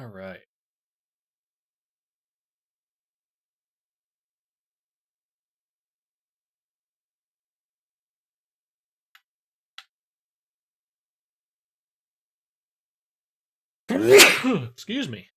All right. Excuse me.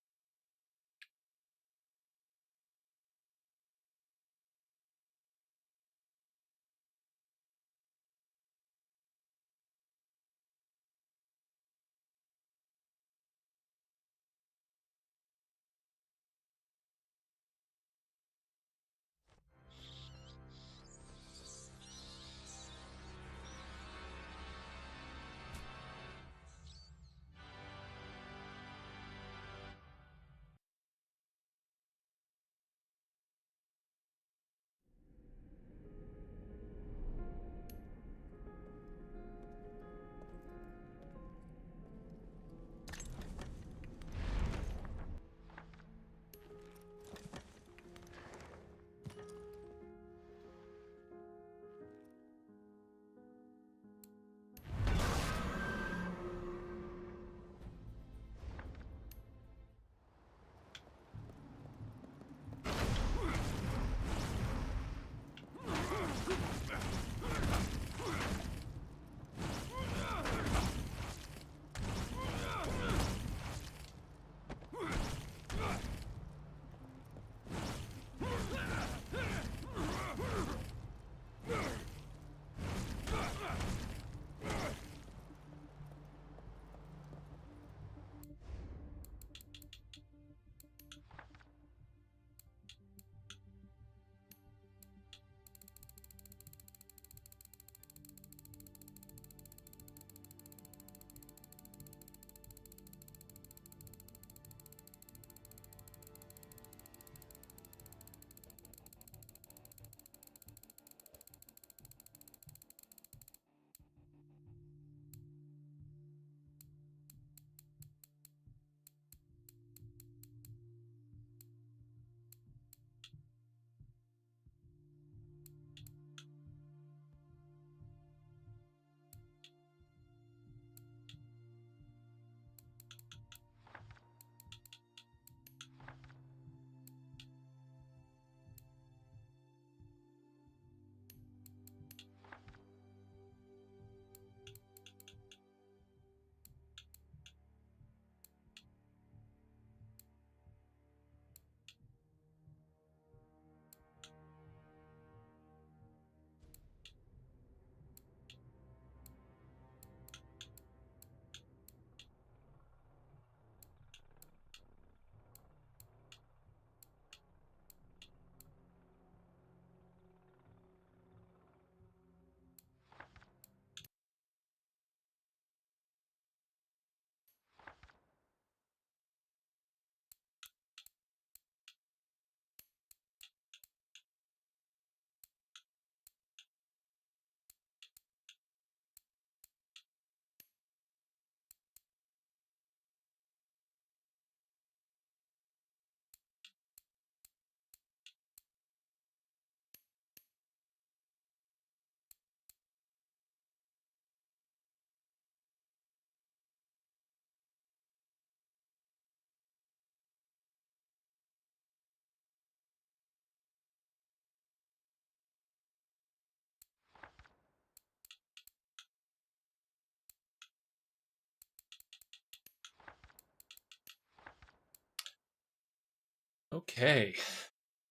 Okay.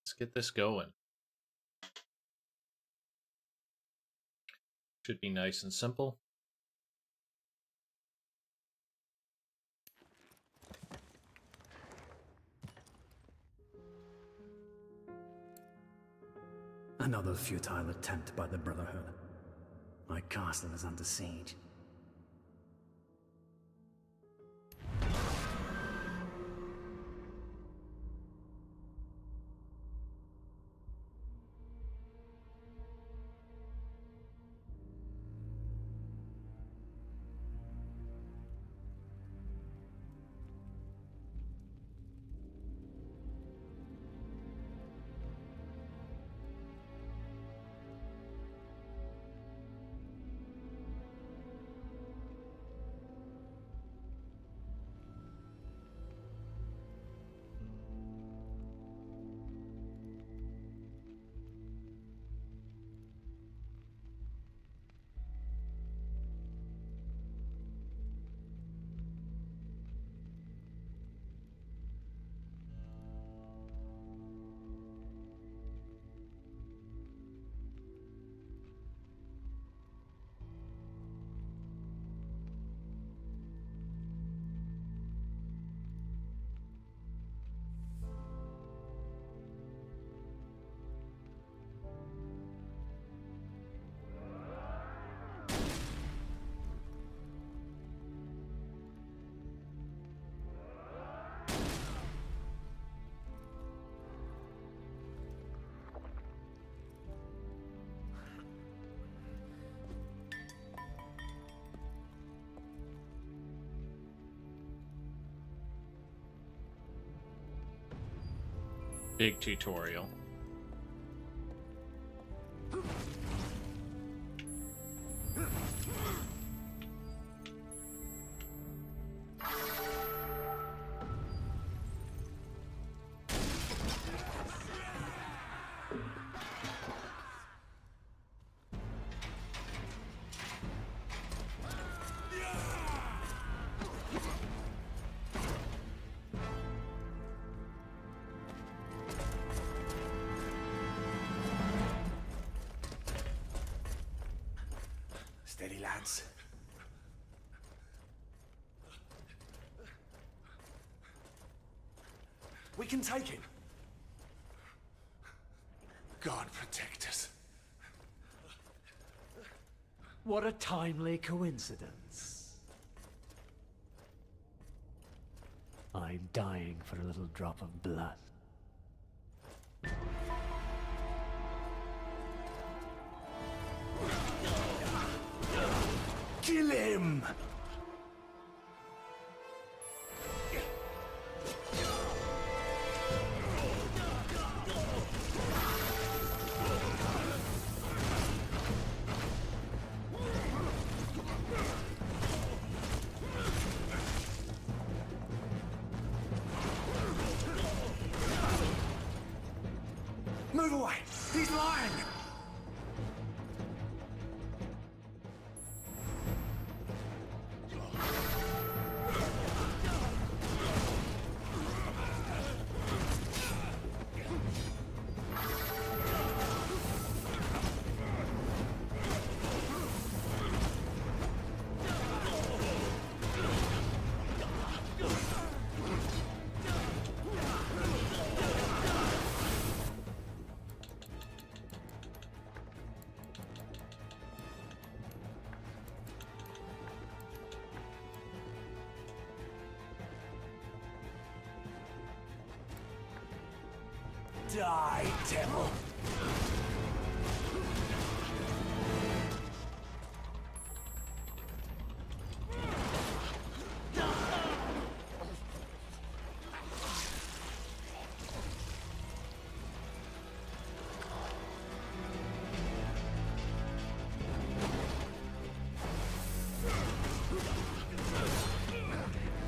Let's get this going. Should be nice and simple. Another futile attempt by the Brotherhood. My castle is under siege. Big tutorial. Steady, lads. We can take him. God protect us. What a timely coincidence. I'm dying for a little drop of blood. Kill him! Move away! He's lying! Die, devil!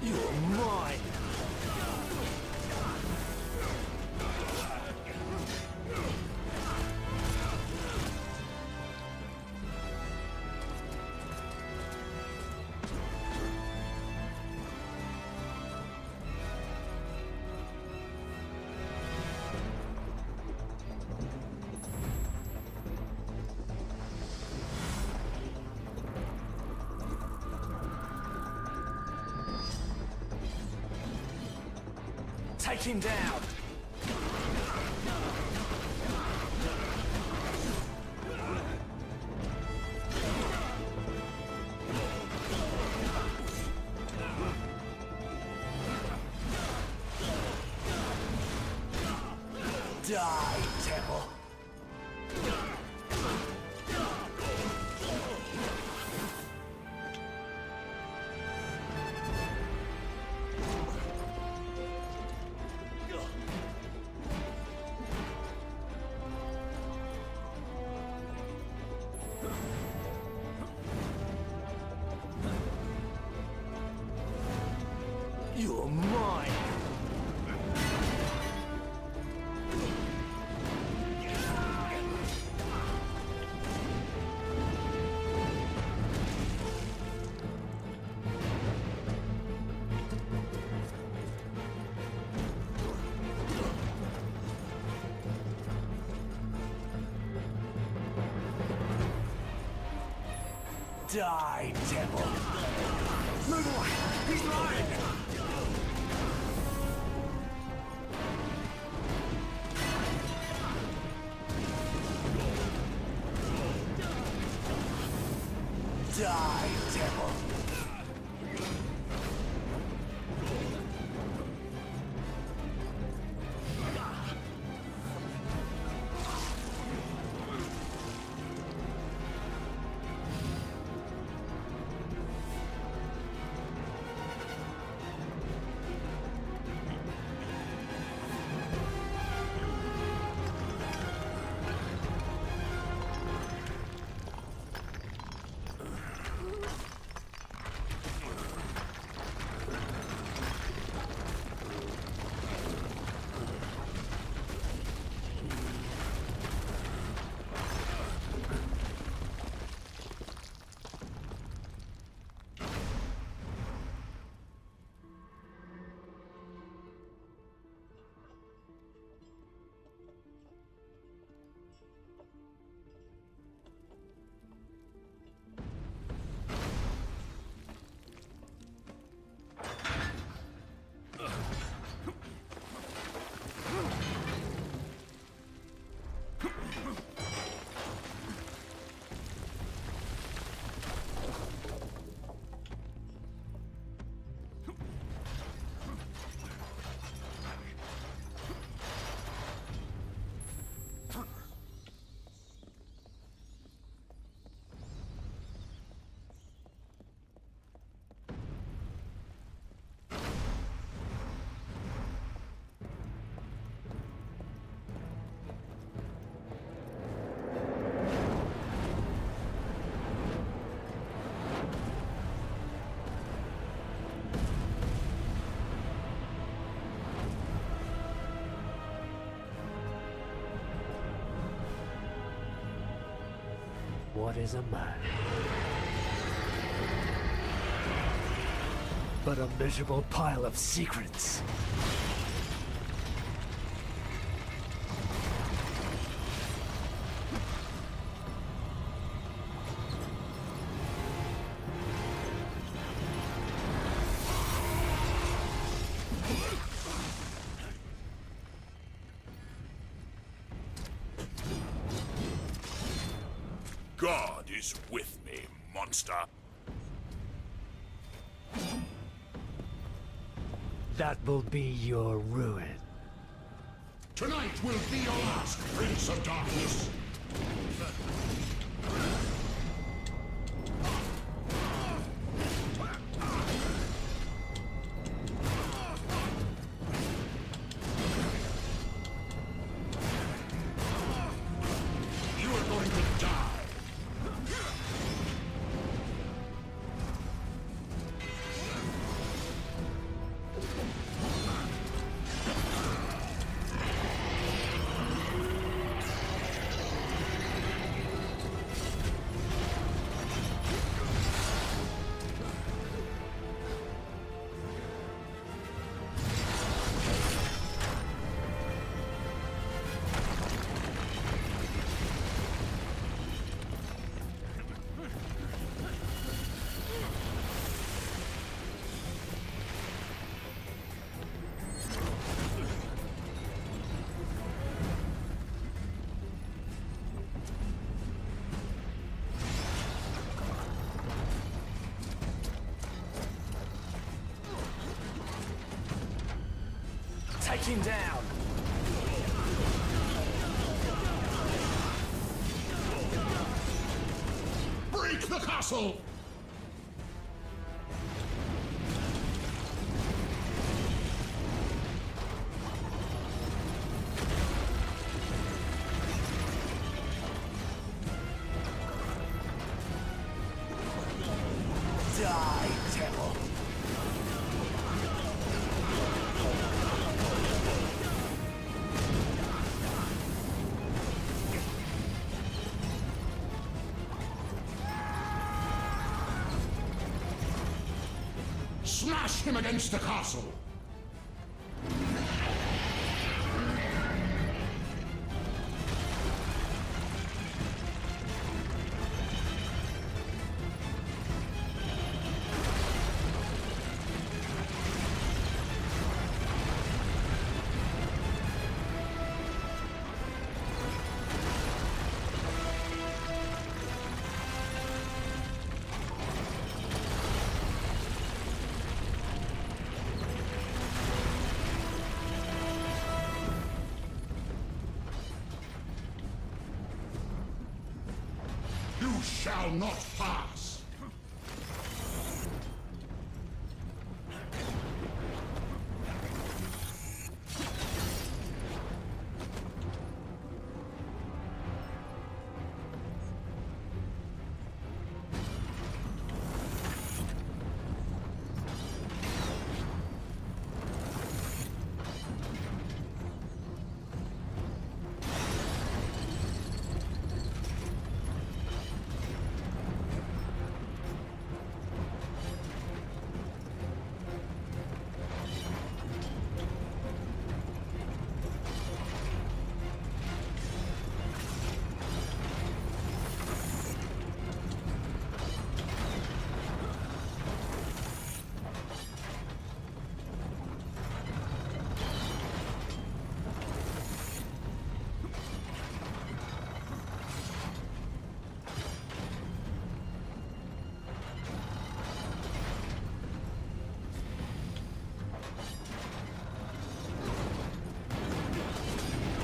You're mine! Take him down! Die, devil! You're mine! Die, devil! Move away! He's lying! Die, devil! What is a man? But a miserable pile of secrets. God is with me, monster. That will be your ruin. Tonight will be your last, Prince of Darkness. You are going to die. Take him down! Break the castle! Die, devil! Smash him against the castle! You shall not pass!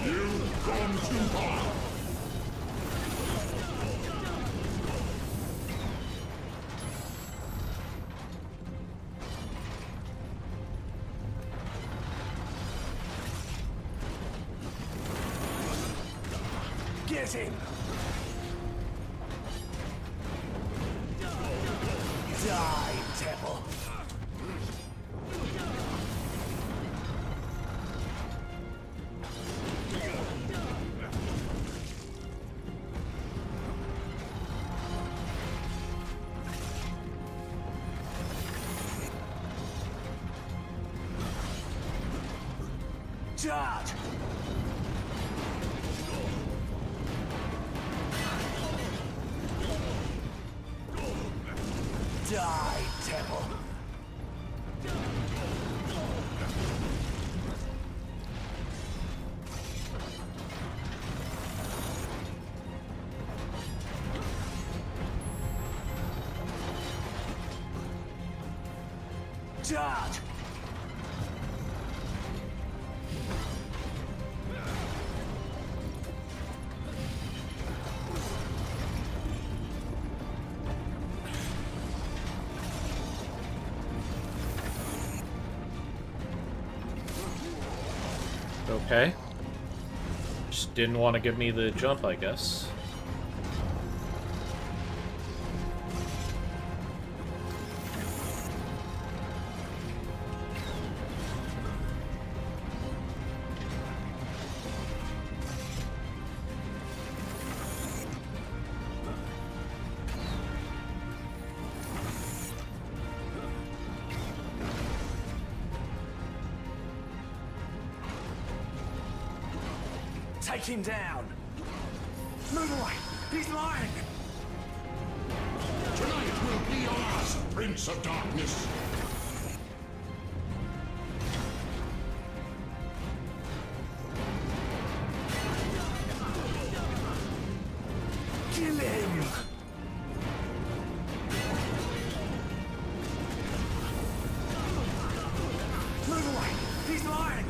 You've gone too far! Get him! Die, devil! Charge! Die, Temple! Charge! Okay. Just didn't want to give me the jump, I guess. Take him down! Move away! He's lying! Tonight will be your last, Prince of Darkness. Kill him! Move away! He's lying!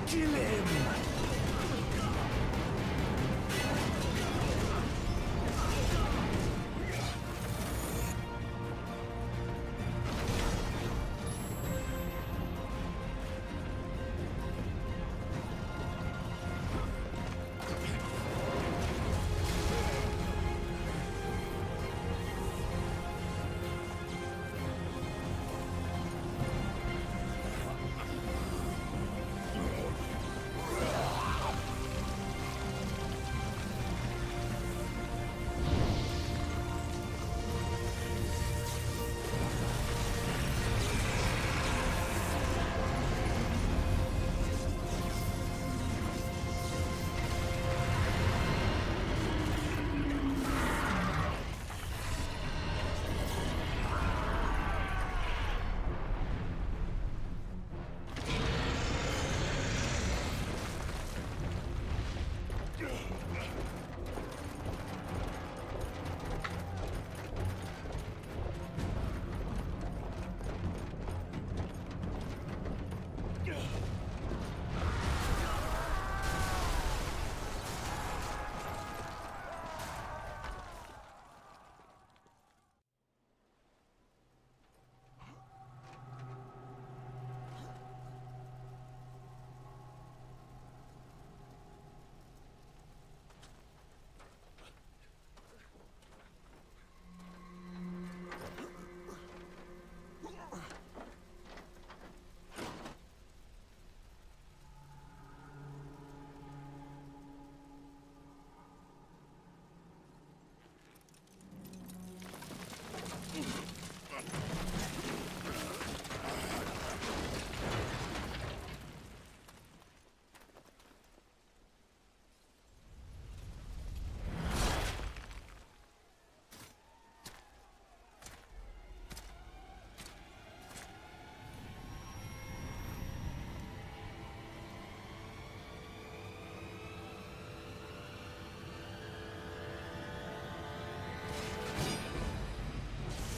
Kill him!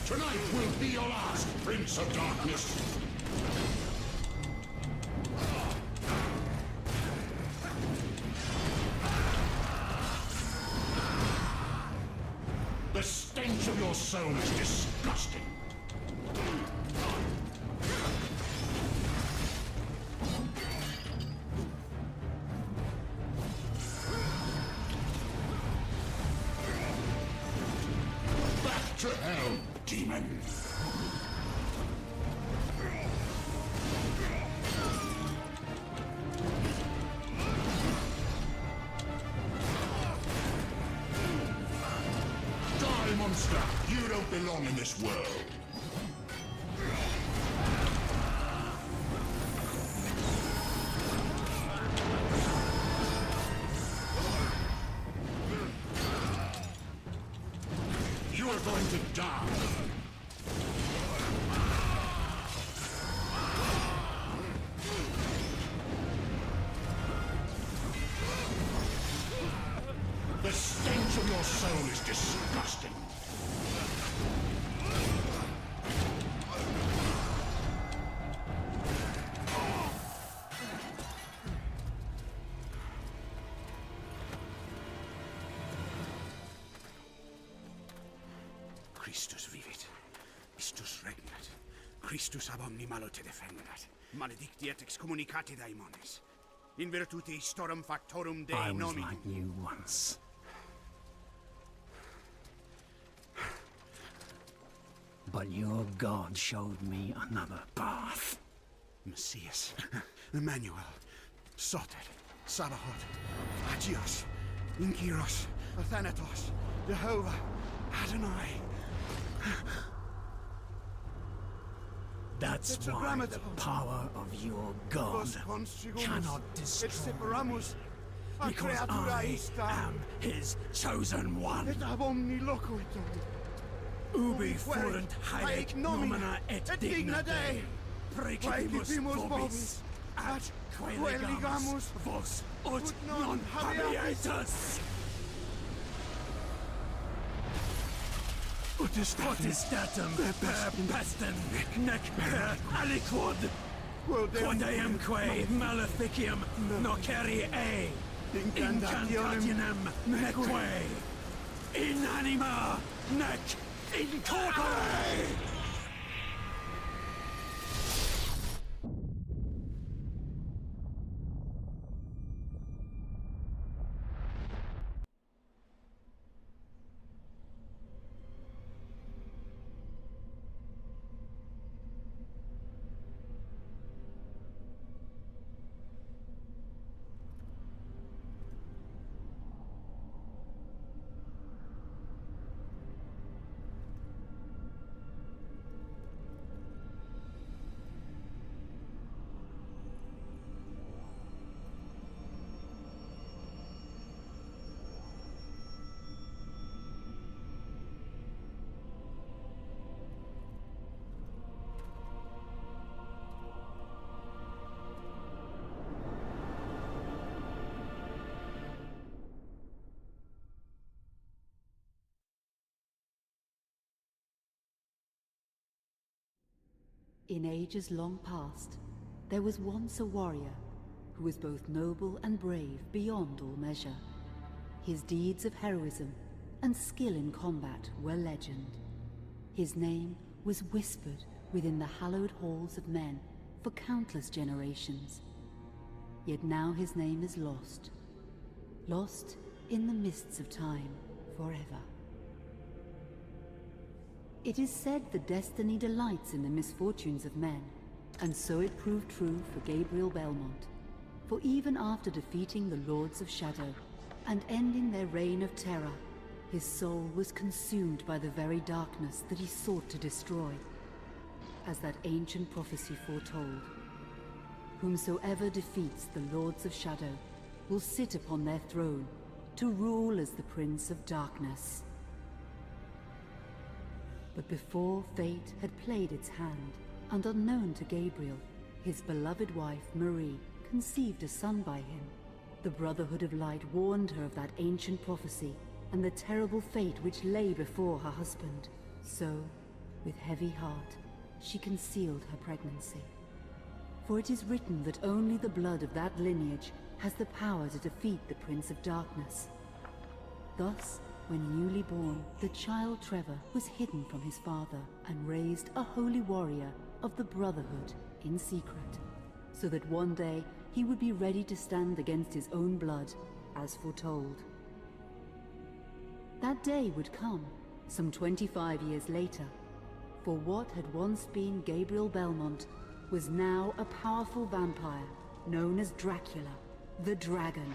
Tonight will be your last, Prince of Darkness. The stench of your soul is disgusting. Back to hell, demon. monster! You don't belong in this world! You are going to die! The stench of your soul is disgusting. Christus vivit. Istus regnat. Christus ab omni malo te defendat. Maledictiet excommunicati daemones. In virtute istorum factorum Dei I was nomini. like you once. But your god showed me another path. Messias, Emmanuel, Soter, Sabaoth, Agios, Inkyros, Athanatos, Jehovah, Adonai. That's why the Tetragrammaton. power of your god Vos constrigumus, cannot et destroy separamus, a because creatura I ista, am his chosen one. et ab omni locuitur. Ubi fuerit fuerunt haec haec nomina nomina et digna Dei. Praecipimus vobis, at queligamus vos ut non habeatus. Potestatem per pestem nec per aliquod quod eamque maleficium nocere incantationem neque in anima nec in corpore. In ages long past, there was once a warrior who was both noble and brave beyond all measure. His deeds of heroism and skill in combat were legend. His name was whispered within the hallowed halls of men for countless generations. Yet now his name is lost. Lost in the mists of time forever. It is said that destiny delights in the misfortunes of men, and so it proved true for Gabriel Belmont. For even after defeating the Lords of Shadow and ending their reign of terror, his soul was consumed by the very darkness that he sought to destroy. As that ancient prophecy foretold, whomsoever defeats the Lords of Shadow will sit upon their throne to rule as the Prince of Darkness. But before fate had played its hand, and unknown to Gabriel, his beloved wife Marie conceived a son by him. The Brotherhood of Light warned her of that ancient prophecy and the terrible fate which lay before her husband. So, with heavy heart, she concealed her pregnancy. For it is written that only the blood of that lineage has the power to defeat the Prince of Darkness. Thus, when newly born, the child Trevor was hidden from his father and raised a holy warrior of the Brotherhood in secret, so that one day he would be ready to stand against his own blood, as foretold. That day would come, some 25 years later, for what had once been Gabriel Belmont was now a powerful vampire known as Dracula, the Dragon.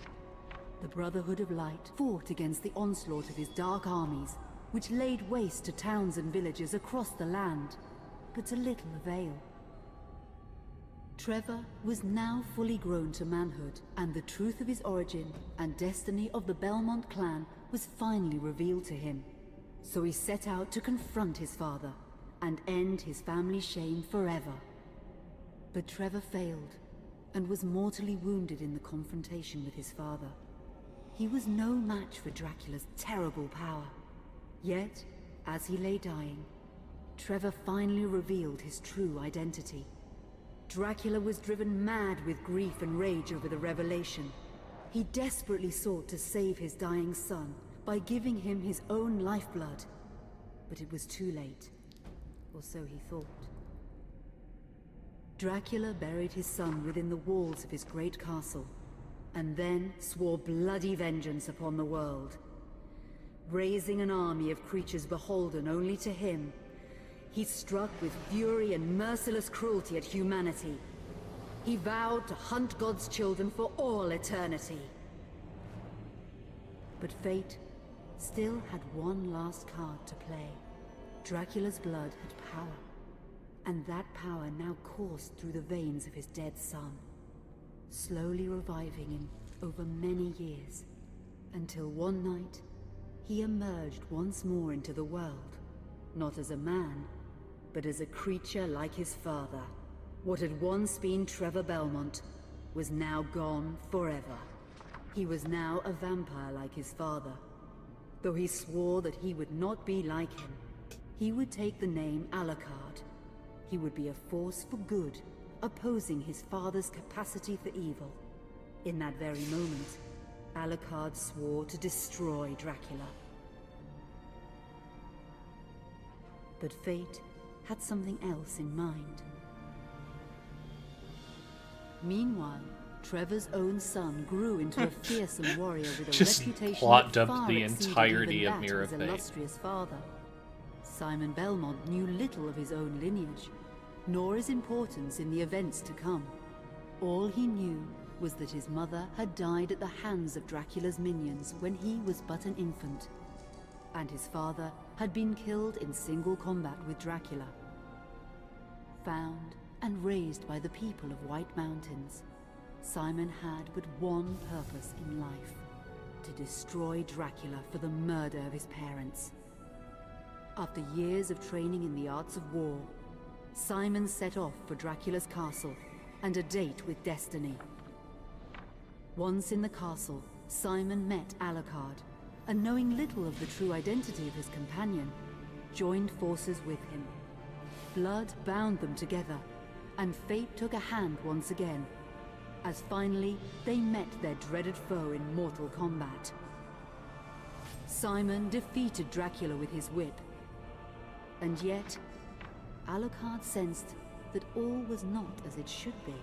The Brotherhood of Light fought against the onslaught of his dark armies, which laid waste to towns and villages across the land, but to little avail. Trevor was now fully grown to manhood, and the truth of his origin and destiny of the Belmont clan was finally revealed to him. So he set out to confront his father and end his family's shame forever. But Trevor failed and was mortally wounded in the confrontation with his father. He was no match for Dracula's terrible power. Yet, as he lay dying, Trevor finally revealed his true identity. Dracula was driven mad with grief and rage over the revelation. He desperately sought to save his dying son by giving him his own lifeblood. But it was too late, or so he thought. Dracula buried his son within the walls of his great castle, and then swore bloody vengeance upon the world. Raising an army of creatures beholden only to him, he struck with fury and merciless cruelty at humanity. He vowed to hunt God's children for all eternity. But fate still had one last card to play. Dracula's blood had power, and that power now coursed through the veins of his dead son, slowly reviving him over many years, until one night he emerged once more into the world, not as a man, but as a creature like his father. What had once been Trevor Belmont was now gone forever. He was now a vampire like his father. Though he swore that he would not be like him, he would take the name Alucard. He would be a force for good, opposing his father's capacity for evil. In that very moment, Alucard swore to destroy Dracula. But fate had something else in mind. Meanwhile, Trevor's own son grew into a fearsome warrior with a Just reputation plot that dumped far the exceeded entirety even of that Mirror his of Fate. illustrious father. Simon Belmont knew little of his own lineage, nor his importance in the events to come. All he knew was that his mother had died at the hands of Dracula's minions when he was but an infant, and his father had been killed in single combat with Dracula. Found and raised by the people of White Mountains, Simon had but one purpose in life: to destroy Dracula for the murder of his parents. After years of training in the arts of war, Simon set off for Dracula's castle and a date with destiny. Once in the castle, Simon met Alucard, and knowing little of the true identity of his companion, joined forces with him. Blood bound them together, and fate took a hand once again, as finally they met their dreaded foe in mortal combat. Simon defeated Dracula with his whip, and yet Alucard sensed that all was not as it should be.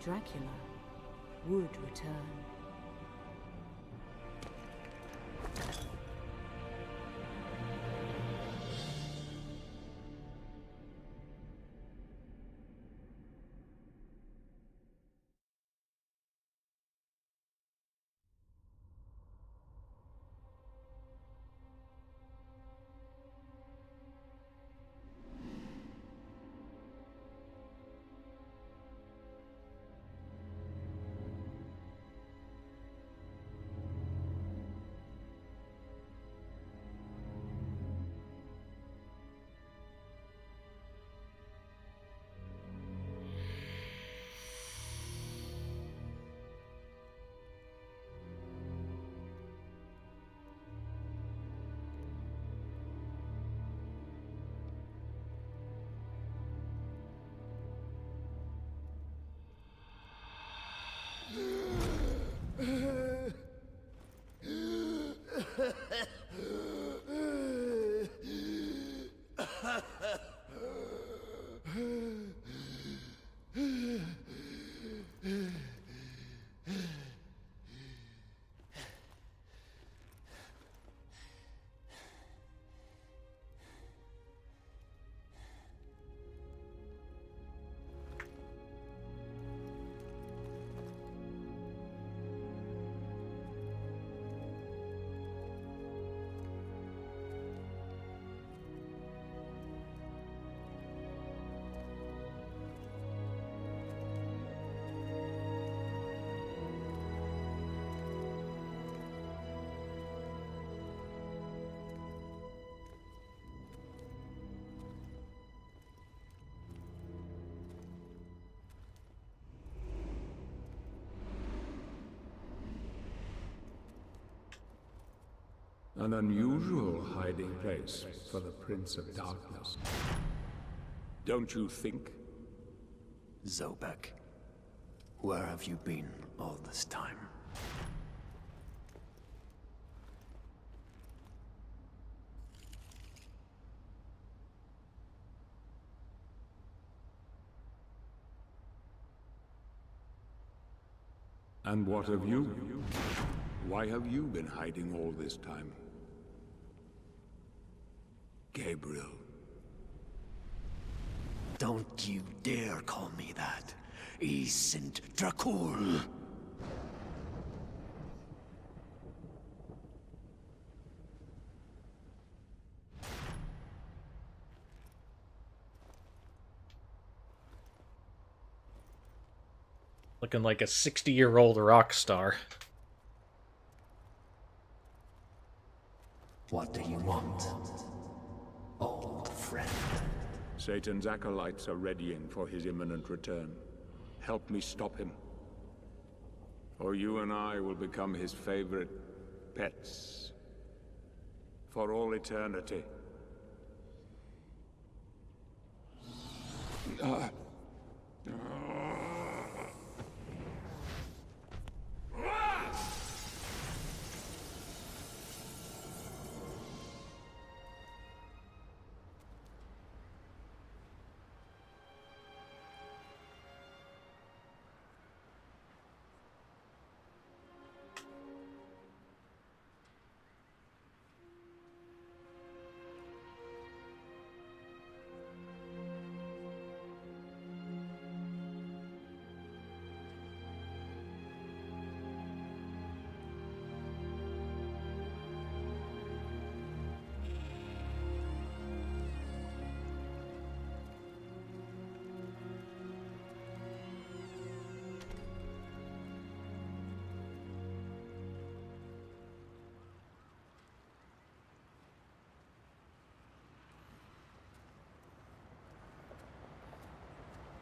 Dracula would return. An unusual hiding place for the Prince of Darkness. Don't you think? Zobek, where have you been all this time? And what of you? Why have you been hiding all this time? Gabriel. Don't you dare call me that. Isint Dracul. Looking like a 60-year-old rock star. What do you want, old friend? Satan's acolytes are readying for his imminent return. Help me stop him. Or you and I will become his favorite pets. For all eternity.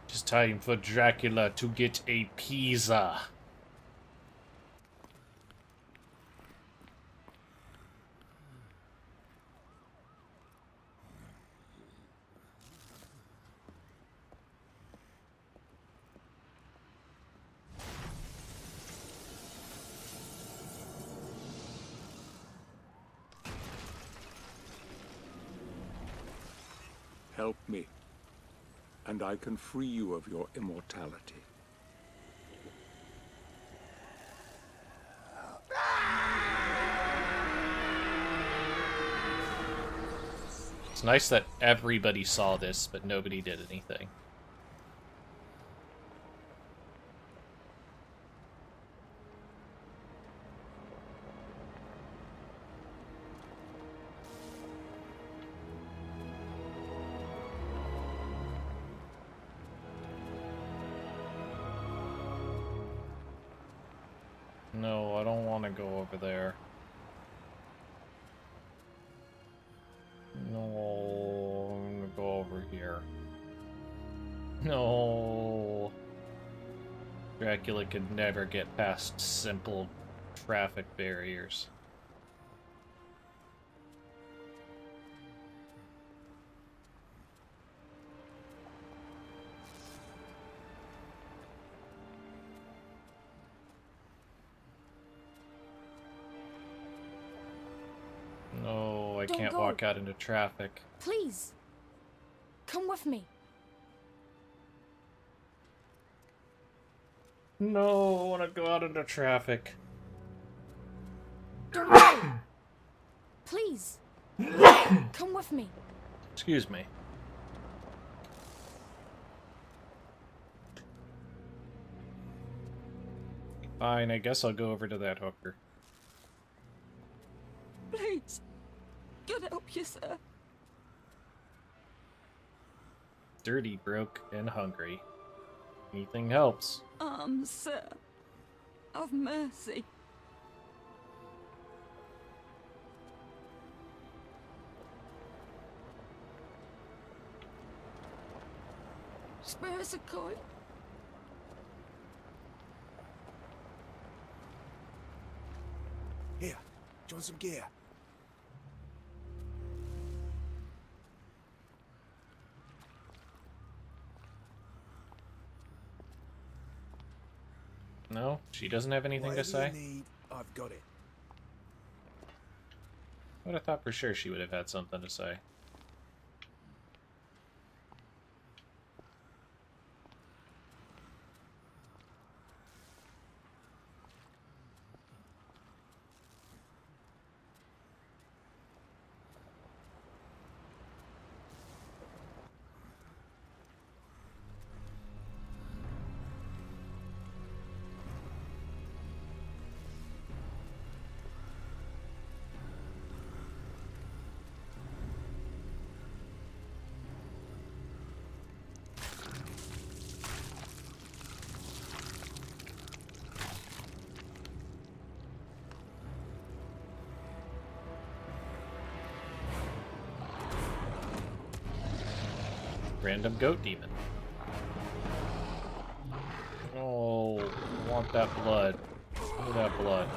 It's time for Dracula to get a pizza. Help me, and I can free you of your immortality. It's nice that everybody saw this, but nobody did anything. No, I don't want to go over there. No, I'm gonna go over here. No. Dracula could never get past simple traffic barriers. No, I Don't can't go. walk out into traffic. Please. Come with me. No, I want to go out into traffic. Don't go. Please. Come with me. Excuse me. Fine, I guess I'll go over to that hooker. Please. God help you, sir. Dirty, broke, and hungry. Anything helps. Sir. Have mercy. Spare us a coin. Here, do you want some gear? No? She doesn't have anything to Whatever say? you need, I've got it. I would have thought for sure she would have had something to say. Random goat demon. Oh, I want that blood. Give me that blood.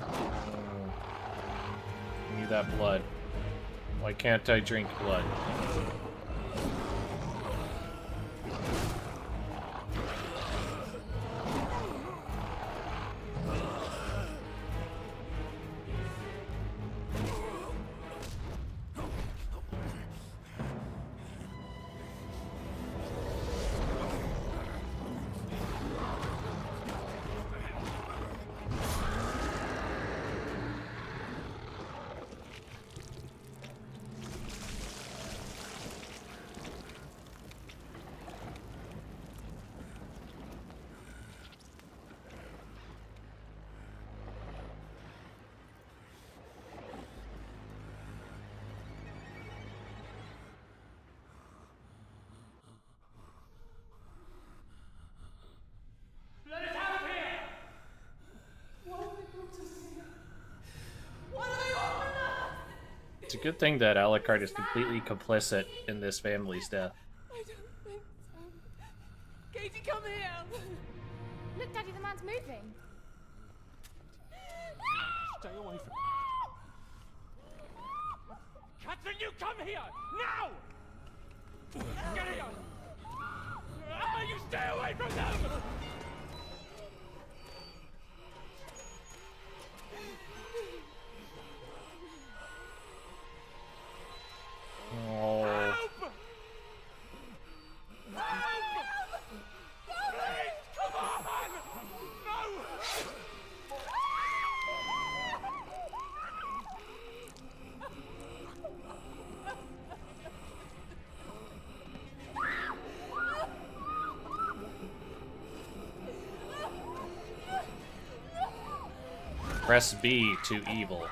Oh, give me that blood. Why can't I drink blood? It's a good thing that Alucard is completely complicit in this family's death. I don't think so. Katie, come here! Look, Daddy, the man's moving. Stay away from me. Catherine, you come here! Now! Get here! You stay away from them! Oh. Help! Help! Please, come on! No! Press B to evil.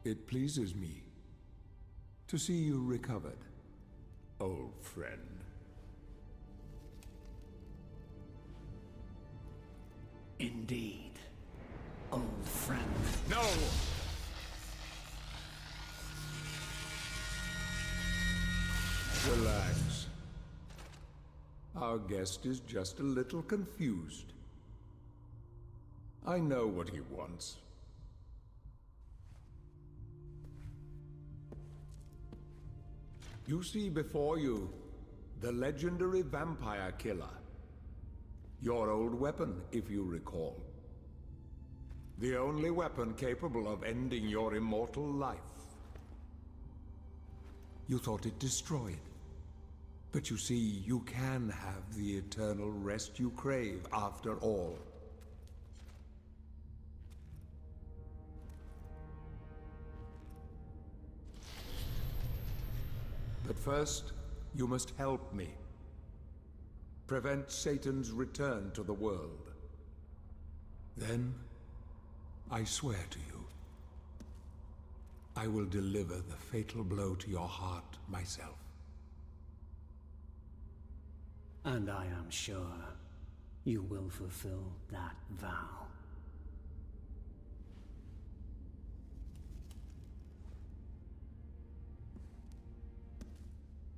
It pleases me to see you recovered, old friend. Indeed, old friend. No! Relax. Our guest is just a little confused. I know what he wants. You see before you the legendary vampire killer. Your old weapon, if you recall. The only weapon capable of ending your immortal life. You thought it destroyed. But you see, you can have the eternal rest you crave after all. But first, you must help me. Prevent Satan's return to the world. Then, I swear to you, I will deliver the fatal blow to your heart myself. And I am sure you will fulfill that vow.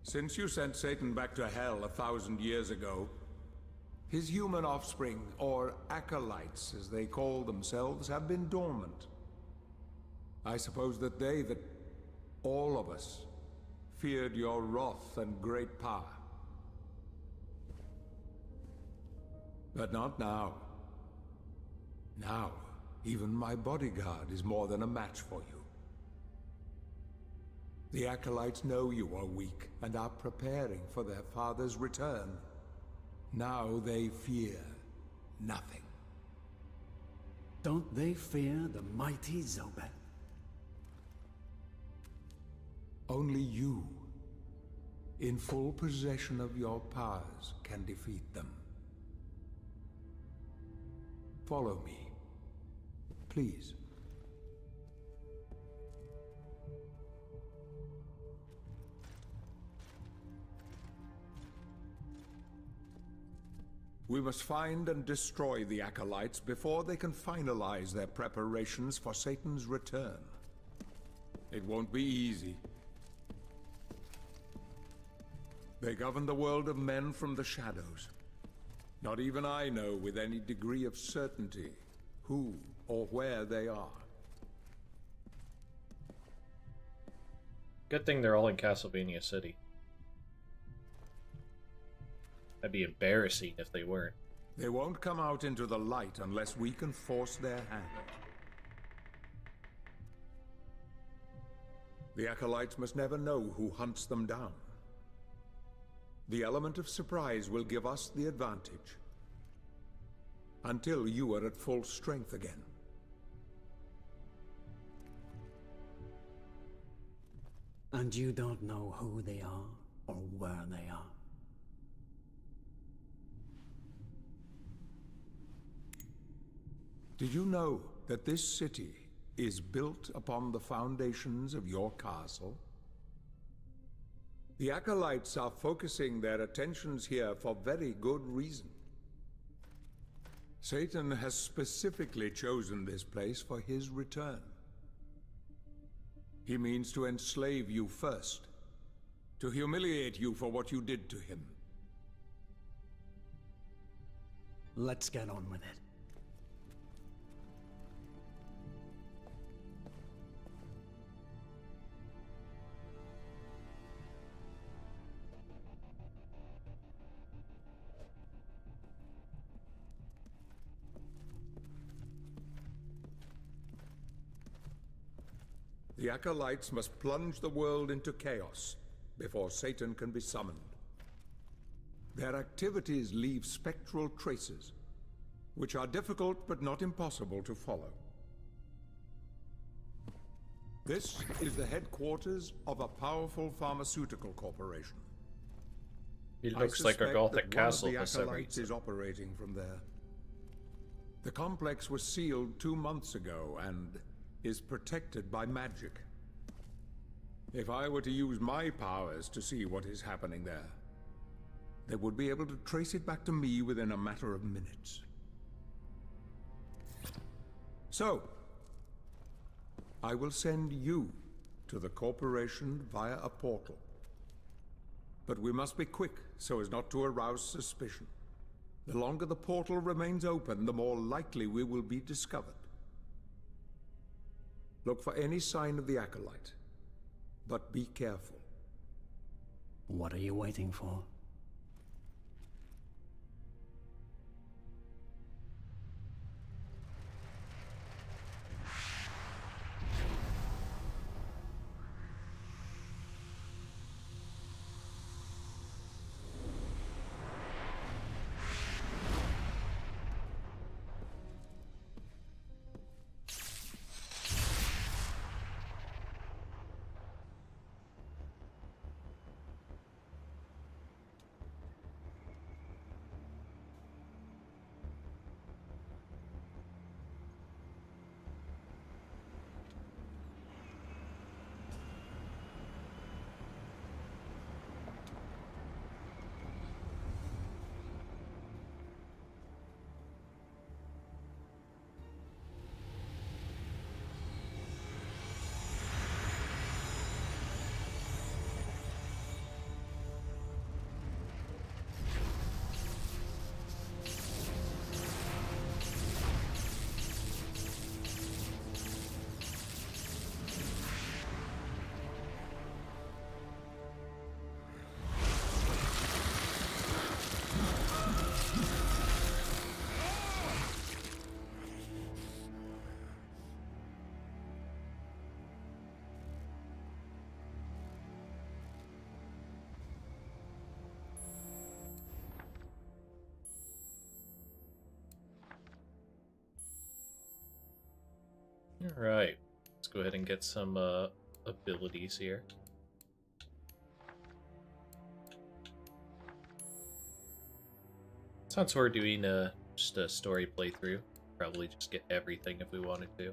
Since you sent Satan back to hell 1,000 years ago, his human offspring, or acolytes as they call themselves, have been dormant. I suppose that all of us, feared your wrath and great power. But not now. Now, even my bodyguard is more than a match for you. The Acolytes know you are weak and are preparing for their father's return. Now they fear nothing. Don't they fear the mighty Zobek? Only you, in full possession of your powers, can defeat them. Follow me, please. We must find and destroy the Acolytes before they can finalize their preparations for Satan's return. It won't be easy. They govern the world of men from the shadows. Not even I know with any degree of certainty who or where they are. Good thing they're all in Castlevania City. That'd be embarrassing if they weren't. They won't come out into the light unless we can force their hand. The Acolytes must never know who hunts them down. The element of surprise will give us the advantage. Until you are at full strength again. And you don't know who they are or where they are. Did you know that this city is built upon the foundations of your castle? The Acolytes are focusing their attentions here for very good reason. Satan has specifically chosen this place for his return. He means to enslave you first, to humiliate you for what you did to him. Let's get on with it. The Acolytes must plunge the world into chaos before Satan can be summoned. Their activities leave spectral traces, which are difficult but not impossible to follow. This is the headquarters of a powerful pharmaceutical corporation. It looks like a Gothic castle for for some Acolytes reason. is operating from there. The complex was sealed 2 months ago and is protected by magic. If I were to use my powers to see what is happening there, they would be able to trace it back to me within a matter of minutes. So, I will send you to the corporation via a portal. But we must be quick so as not to arouse suspicion. The longer the portal remains open, the more likely we will be discovered. Look for any sign of the Acolyte, but be careful. What are you waiting for? Alright, let's go ahead and get some abilities here. Since we're doing just a story playthrough, probably just get everything if we wanted to.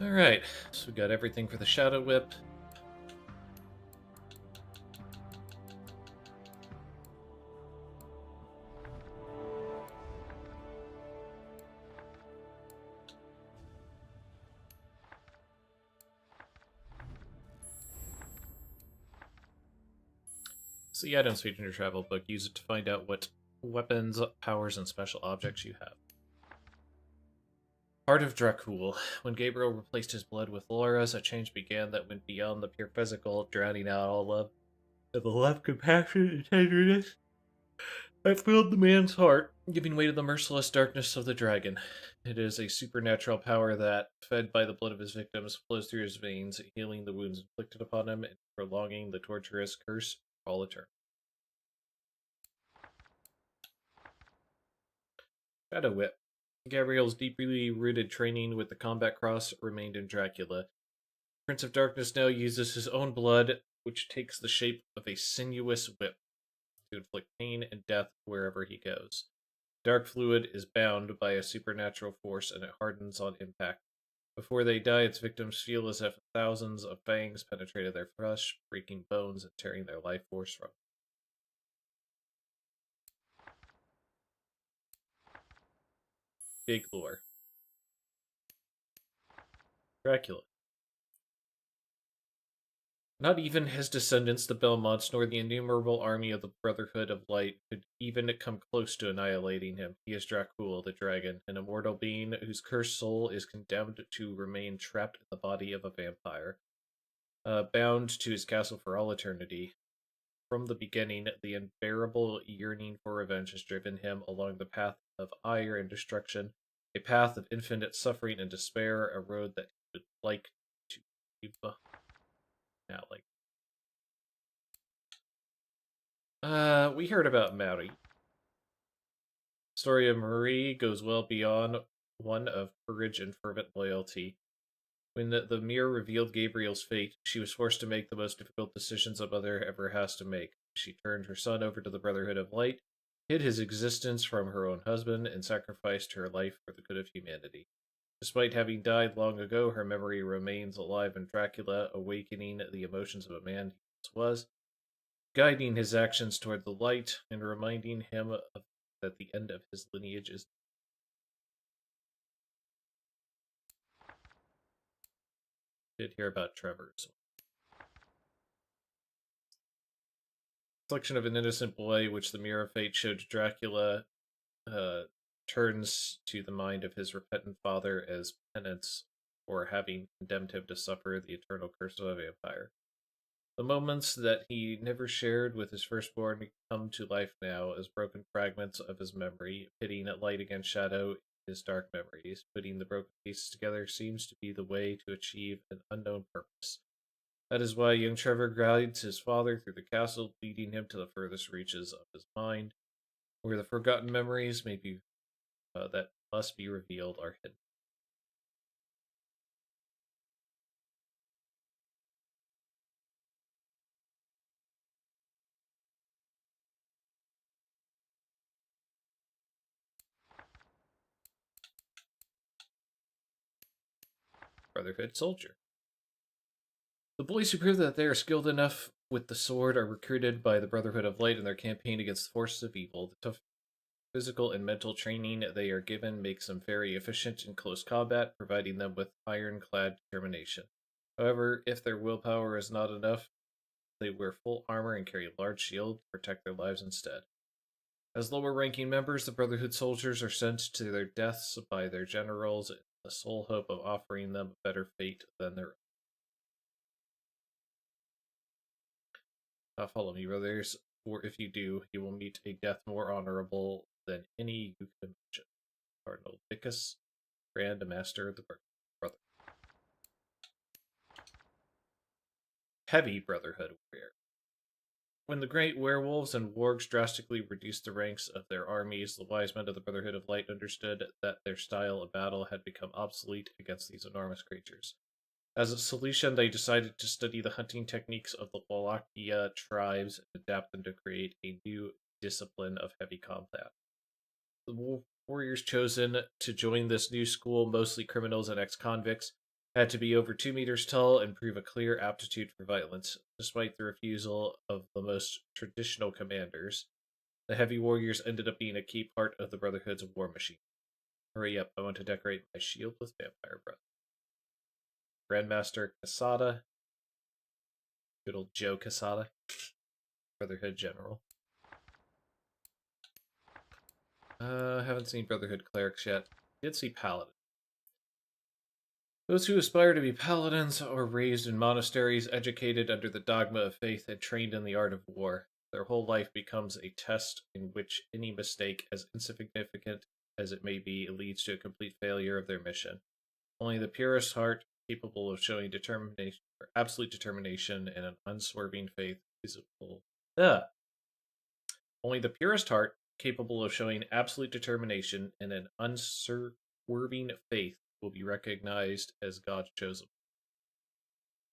Alright, so we got everything for the Shadow Whip. So the items featured in your travel book, use it to find out what weapons, powers, and special objects you have. Heart of Dracul. When Gabriel replaced his blood with Laura's, a change began that went beyond the pure physical, drowning out all love. And the love, compassion, and tenderness that filled the man's heart, giving way to the merciless darkness of the dragon. It is a supernatural power that, fed by the blood of his victims, flows through his veins, healing the wounds inflicted upon him and prolonging the torturous curse for all eternity. Shadow Whip. Gabriel's deeply rooted training with the combat cross remained in Dracula. Prince of Darkness now uses his own blood, which takes the shape of a sinuous whip, to inflict pain and death wherever he goes. Dark fluid is bound by a supernatural force and it hardens on impact. Before they die, its victims feel as if thousands of fangs penetrated their flesh, breaking bones and tearing their life force from them. Big lore. Dracula. Not even his descendants, the Belmonts, nor the innumerable army of the Brotherhood of Light could even come close to annihilating him. He is Dracul, the dragon, an immortal being whose cursed soul is condemned to remain trapped in the body of a vampire, bound to his castle for all eternity. From the beginning, the unbearable yearning for revenge has driven him along the path of ire and destruction, a path of infinite suffering and despair, a road that he would like to leave. Now, we heard about Marie. Story of Marie goes well beyond one of courage and fervent loyalty. When the mirror revealed Gabriel's fate, she was forced to make the most difficult decisions a mother ever has to make. She turned her son over to the Brotherhood of Light, hid his existence from her own husband, and sacrificed her life for the good of humanity. Despite having died long ago, her memory remains alive in Dracula, awakening the emotions of a man he once was, guiding his actions toward the light, and reminding him that the end of his lineage is. Did hear about Trevor's. Reflection of an innocent boy, which the Mirror of Fate showed Dracula, turns to the mind of his repentant father as penance for having condemned him to suffer the eternal curse of a vampire. The moments that he never shared with his firstborn come to life now as broken fragments of his memory, pitting light against shadow in his dark memories. Putting the broken pieces together seems to be the way to achieve an unknown purpose. That is why young Trevor guides his father through the castle, leading him to the furthest reaches of his mind, where the forgotten memories may be that must be revealed are hidden. Brotherhood soldier. The boys who prove that they are skilled enough with the sword are recruited by the Brotherhood of Light in their campaign against the forces of evil. The tough physical and mental training they are given makes them very efficient in close combat, providing them with ironclad determination. However, if their willpower is not enough, they wear full armor and carry a large shield to protect their lives instead. As lower-ranking members, the Brotherhood soldiers are sent to their deaths by their generals in the sole hope of offering them a better fate than their own. Follow me, brothers, for if you do, you will meet a death more honorable than any you could imagine. Cardinal Vicus, Grand Master of the Brotherhood. Heavy Brotherhood warrior. When the great werewolves and wargs drastically reduced the ranks of their armies, the wise men of the Brotherhood of Light understood that their style of battle had become obsolete against these enormous creatures. As a solution, they decided to study the hunting techniques of the Wallachia tribes and adapt them to create a new discipline of heavy combat. The warriors chosen to join this new school, mostly criminals and ex-convicts, had to be over 2 meters tall and prove a clear aptitude for violence. Despite the refusal of the most traditional commanders, the heavy warriors ended up being a key part of the Brotherhood's war machine. Hurry up, I want to decorate my shield with vampire breath. Grandmaster Casada. Good old Joe Casada. Brotherhood General. Haven't seen Brotherhood Clerics yet. Did see Paladin. Those who aspire to be paladins are raised in monasteries, educated under the dogma of faith, and trained in the art of war. Their whole life becomes a test in which any mistake, as insignificant as it may be, leads to a complete failure of their mission. Only the purest heart, capable of showing determination, or absolute determination, and an unswerving faith, visible. Only the purest heart, capable of showing absolute determination and an unswerving faith, will be recognized as God's chosen.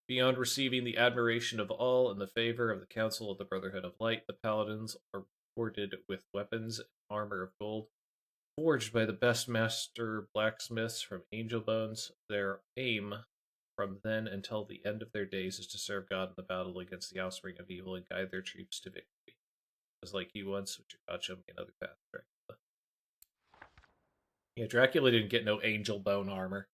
Beyond receiving the admiration of all and the favor of the Council of the Brotherhood of Light, the Paladins are rewarded with weapons and armor of gold, forged by the best master blacksmiths from Angel Bones. Their aim from then until the end of their days is to serve God in the battle against the offspring of evil and guide their troops to victory. Just like you once, which God showed me another path, Dracula. Yeah, Dracula didn't get no angel bone armor.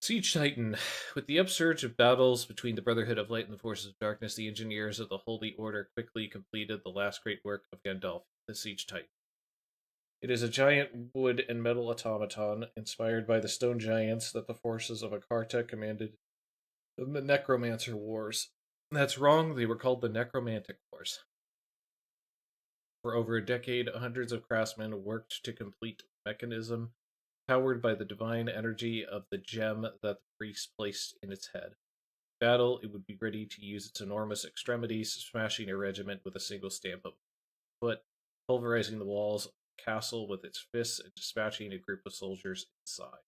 Siege Titan. With the upsurge of battles between the Brotherhood of Light and the Forces of Darkness, the engineers of the Holy Order quickly completed the last great work of Gandalf, the Siege Titan. It is a giant wood and metal automaton, inspired by the stone giants that the forces of Akarta commanded in the Necromancer Wars. That's wrong, they were called the Necromantic Wars. For over a decade, hundreds of craftsmen worked to complete the mechanism, powered by the divine energy of the gem that the priest placed in its head. In battle, it would be ready to use its enormous extremities, smashing a regiment with a single stamp of foot, pulverizing the walls of the castle with its fists, and dispatching a group of soldiers inside.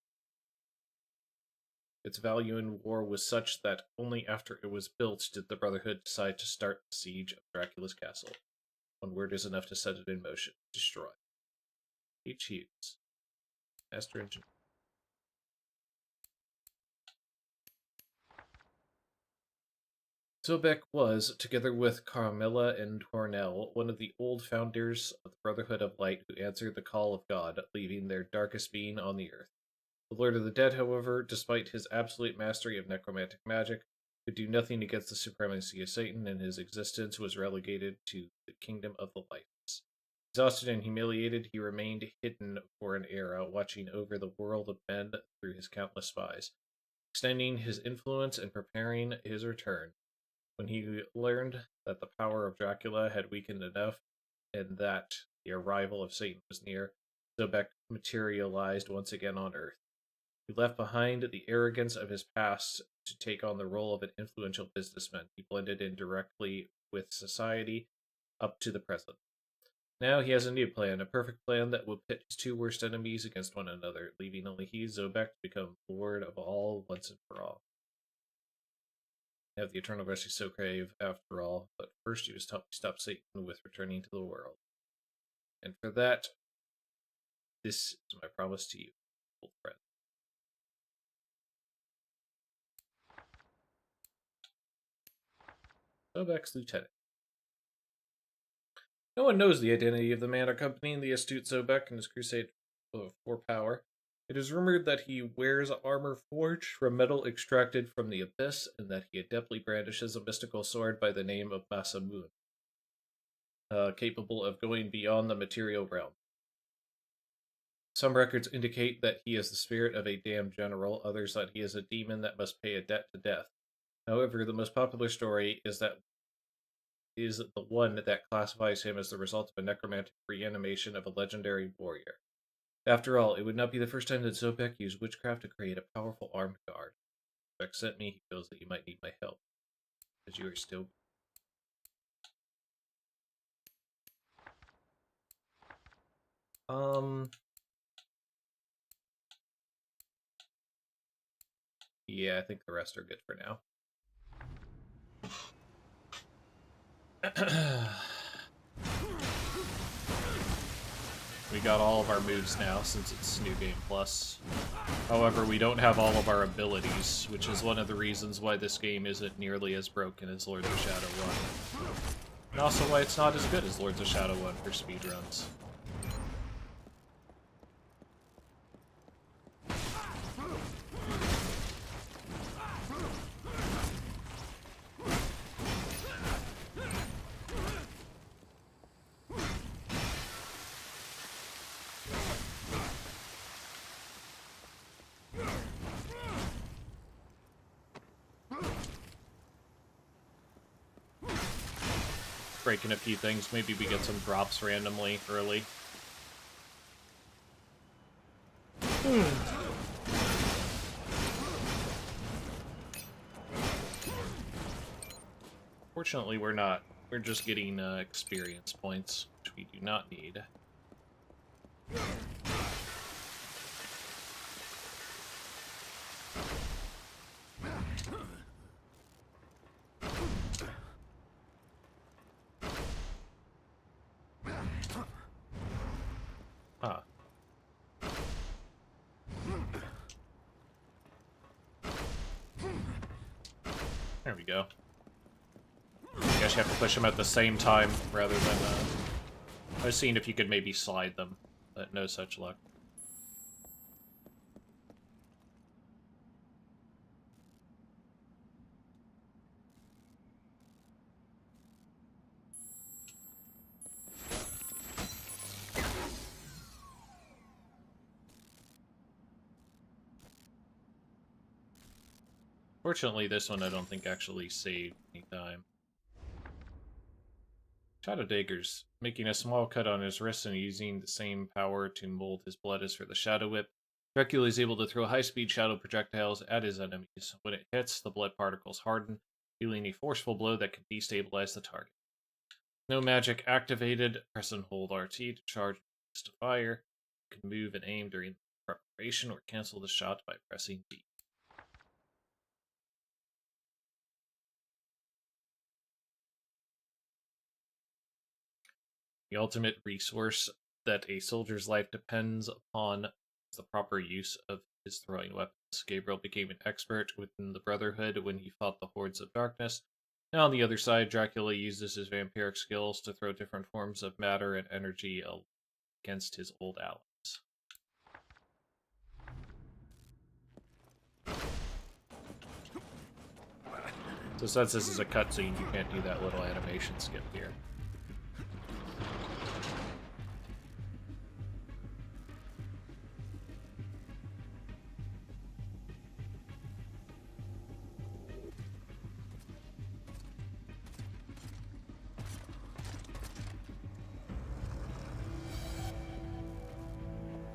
Its value in war was such that only after it was built did the Brotherhood decide to start the siege of Dracula's castle. One word is enough to set it in motion. Destroy. H. Hughes. Master Engineer. Sobek was, together with Carmilla and Tornell, one of the old founders of the Brotherhood of Light who answered the call of God, leaving their darkest being on the earth. The Lord of the Dead, however, despite his absolute mastery of necromantic magic, could do nothing against the supremacy of Satan, and his existence was relegated to the kingdom of the lifeless. Exhausted and humiliated, he remained hidden for an era, watching over the world of men through his countless spies, extending his influence and preparing his return. When he learned that the power of Dracula had weakened enough and that the arrival of Satan was near, Sobek materialized once again on Earth. He left behind the arrogance of his past to take on the role of an influential businessman. He blended in directly with society up to the present. Now he has a new plan, a perfect plan that will pit his two worst enemies against one another, leaving only he, Sobek, to become Lord of all once and for all. Have the eternal rest you so crave, after all, but first you must help me stop Satan with returning to the world. And for that, this is my promise to you, old friend. Sobek's lieutenant. No one knows the identity of the man accompanying the astute Sobek in his crusade for power. It is rumored that he wears armor forged from metal extracted from the abyss, and that he adeptly brandishes a mystical sword by the name of Masamune, capable of going beyond the material realm. Some records indicate that he is the spirit of a damned general, others that he is a demon that must pay a debt to death. However, the most popular story is the one that classifies him as the result of a necromantic reanimation of a legendary warrior. After all, it would not be the first time that Sobek used witchcraft to create a powerful armed guard. Sobek sent me, he feels that you might need my help, as you are still... Yeah, I think the rest are good for now. We got all of our moves now, since it's New Game Plus. However, we don't have all of our abilities, which is one of the reasons why this game isn't nearly as broken as Lords of Shadow 1. And also why it's not as good as Lords of Shadow 1 for speedruns. Breaking a few things, maybe we get some drops randomly early. Fortunately, we're not. We're just getting experience points, which we do not need. Ah. There we go. I guess you have to push them at the same time, rather than, I was seeing if you could maybe slide them, but no such luck. Fortunately, this one I don't think actually saved any time. Shadow Daggers, making a small cut on his wrist and using the same power to mold his blood as for the Shadow Whip. Dracula is able to throw high-speed shadow projectiles at his enemies. When it hits, the blood particles harden, dealing a forceful blow that can destabilize the target. No magic activated. Press and hold RT to charge to fire. You can move and aim during preparation or cancel the shot by pressing B. The ultimate resource that a soldier's life depends upon is the proper use of his throwing weapons. Gabriel became an expert within the Brotherhood when he fought the Hordes of Darkness. Now on the other side, Dracula uses his vampiric skills to throw different forms of matter and energy against his old allies. So since this is a cutscene, you can't do that little animation skip here.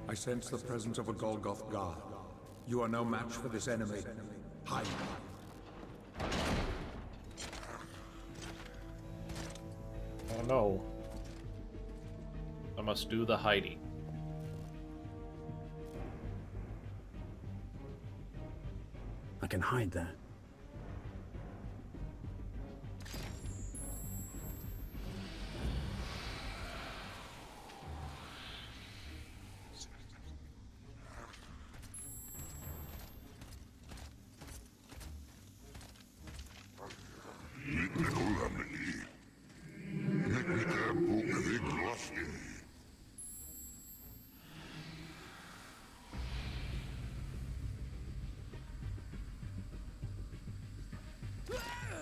I sense the presence of a Golgoth guard. You are no match for this enemy. Hide. Oh no. I must do the hiding. I can hide there.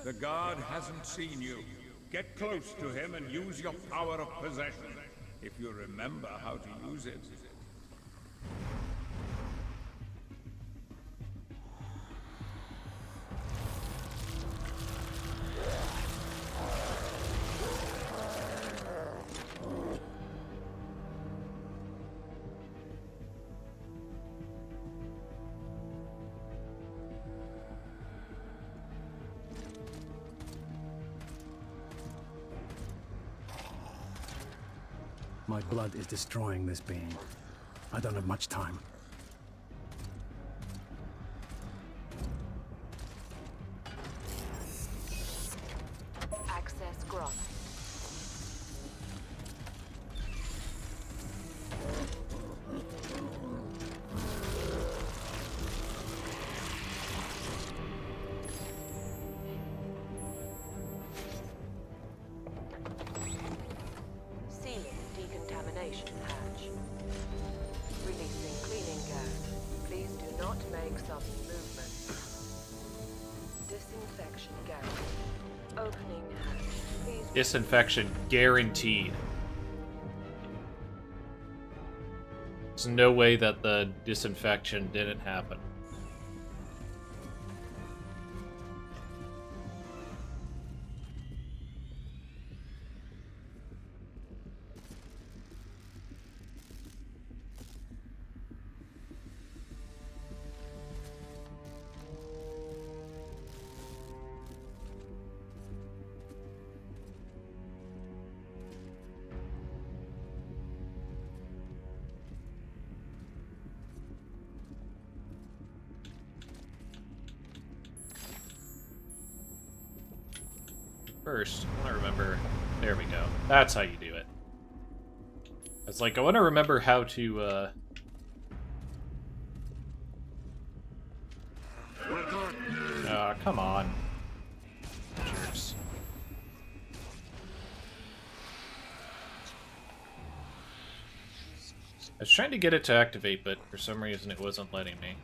The guard hasn't seen you. Get close to him and use your power of possession, if you remember how to use it. My blood is destroying this being. I don't have much time. Access granted. Sealing decontamination hatch. Releasing cleaning gas. Please do not make sudden movements. Disinfection guaranteed. Opening hatch. Please. Disinfection guaranteed. There's no way that the disinfection didn't happen. First, I want to remember... There we go. That's how you do it. It's like, I want to remember how to, come on. Jerks. I was trying to get it to activate, but for some reason it wasn't letting me.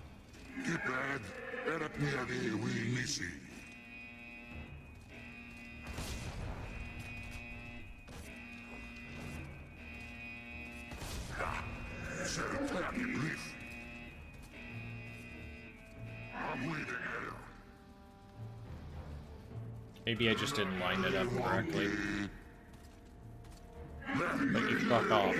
Maybe I just didn't line it up correctly. But you fuck off.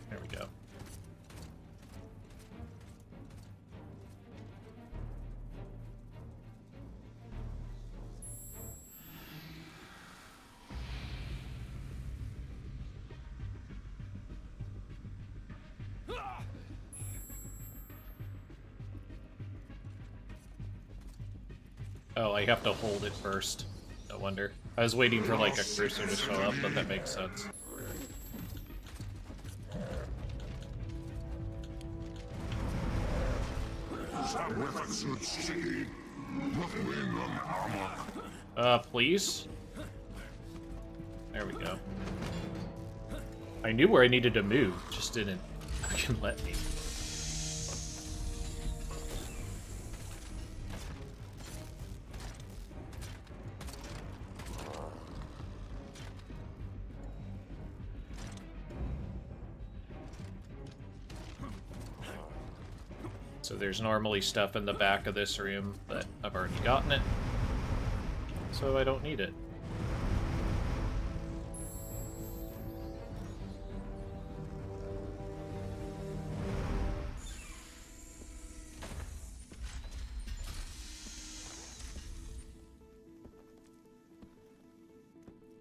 There we go. Oh, I have to hold it first. No wonder. I was waiting for like a cursor to show up, but that makes sense. Please? There we go. I knew where I needed to move, just didn't fucking let me. So there's normally stuff in the back of this room, but I've already gotten it. So I don't need it.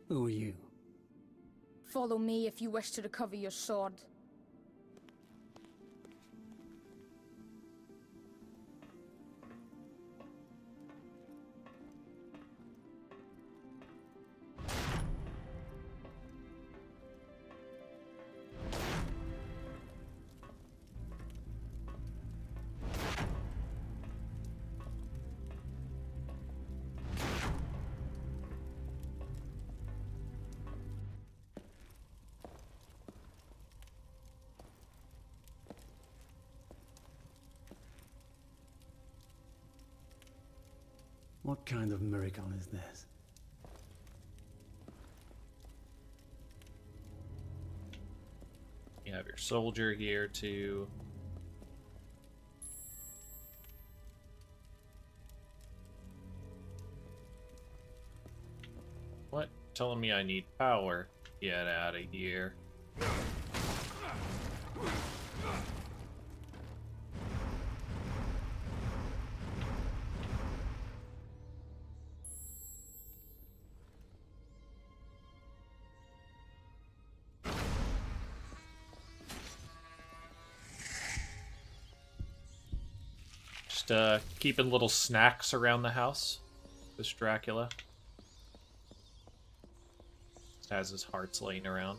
Who are you? Follow me if you wish to recover your sword. What kind of miracle is this? You have your soldier here too. What? Telling me I need power? Get out of here. Just keeping little snacks around the house. This Dracula. Just has his hearts laying around.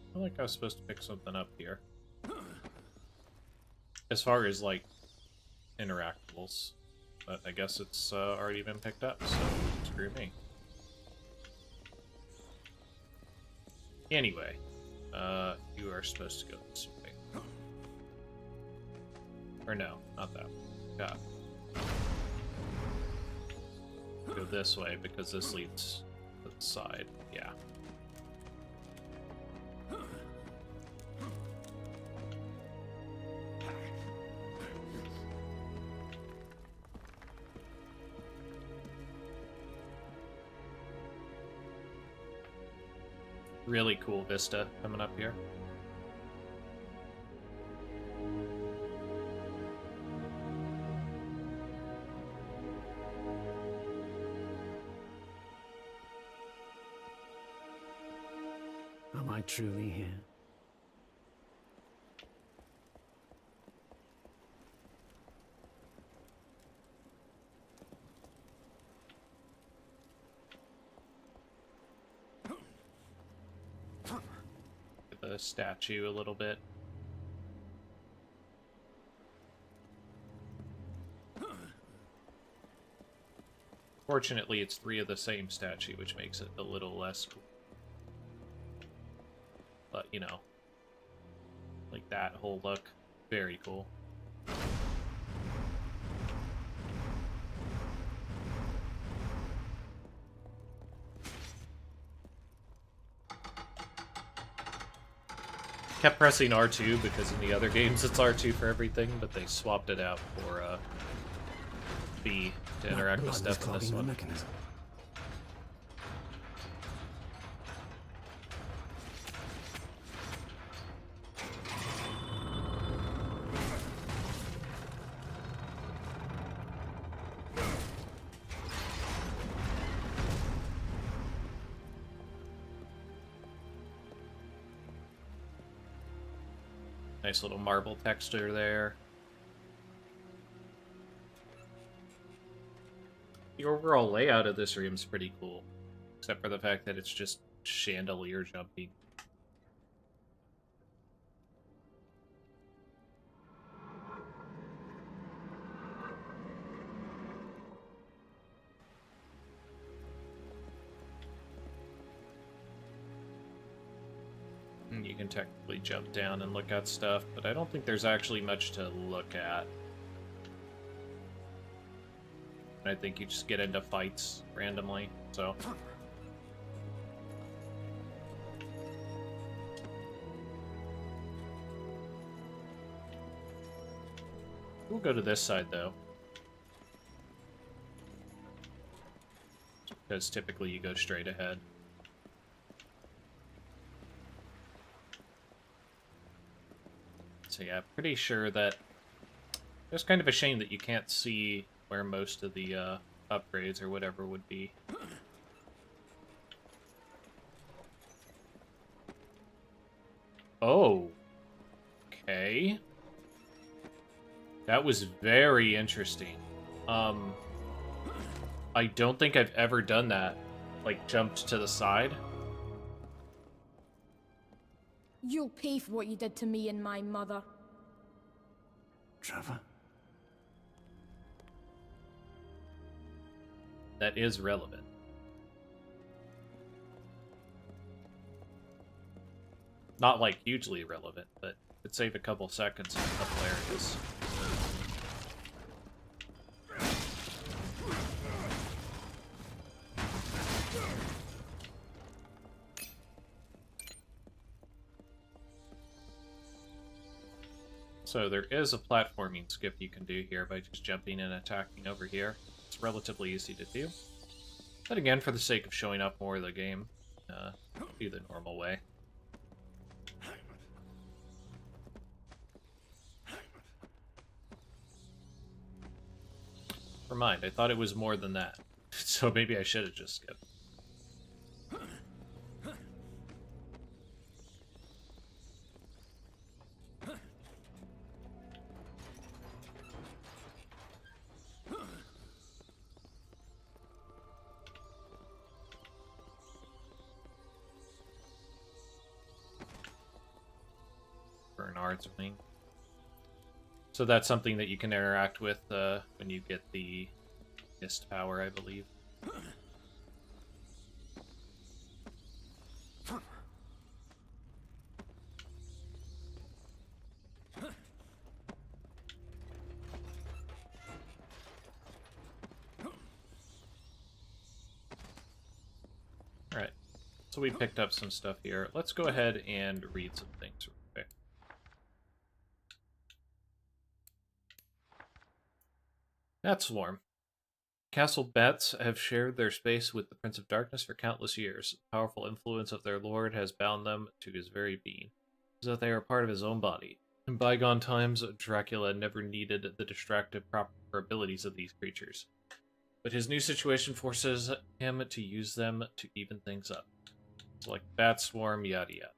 I feel like I was supposed to pick something up here. As far as, like, interactables. But I guess it's already been picked up, so screw me. Anyway, you are supposed to go this way. Or no, not that way. God. Go this way, because this leads to the side. Yeah. Really cool vista coming up here. Am I truly here? The statue a little bit. Fortunately, it's 3 of the same statue, which makes it a little less cool. But, you know, like that whole look, very cool. Kept pressing R2 because in the other games it's R2 for everything, but they swapped it out for B to interact with stuff in this one. Mechanism. Nice little marble texture there. The overall layout of this room is pretty cool, except for the fact that it's just chandelier jumping. You can technically jump down and look at stuff, but I don't think there's actually much to look at. I think you just get into fights randomly, so... We'll go to this side, though. Because typically you go straight ahead. So yeah, pretty sure that... It's kind of a shame that you can't see where most of the upgrades or whatever would be. Oh. Okay. That was very interesting. I don't think I've ever done that. Like, jumped to the side. You'll pay for what you did to me and my mother. Trevor? That is relevant. Not like hugely relevant, but could save a couple seconds in a couple areas. So there is a platforming skip you can do here by just jumping and attacking over here. It's relatively easy to do. But again, for the sake of showing up more of the game, do the normal way. Never mind, I thought it was more than that. So maybe I should have just skipped. Bernard's Wing. So that's something that you can interact with when you get the mist power, I believe. Alright, so we picked up some stuff here. Let's go ahead and read some things real quick. Bat Swarm. Castle Bats have shared their space with the Prince of Darkness for countless years. The powerful influence of their lord has bound them to his very being, so that they are part of his own body. In bygone times, Dracula never needed the distractive proper abilities of these creatures, but his new situation forces him to use them to even things up. So like Bat Swarm, yada yada.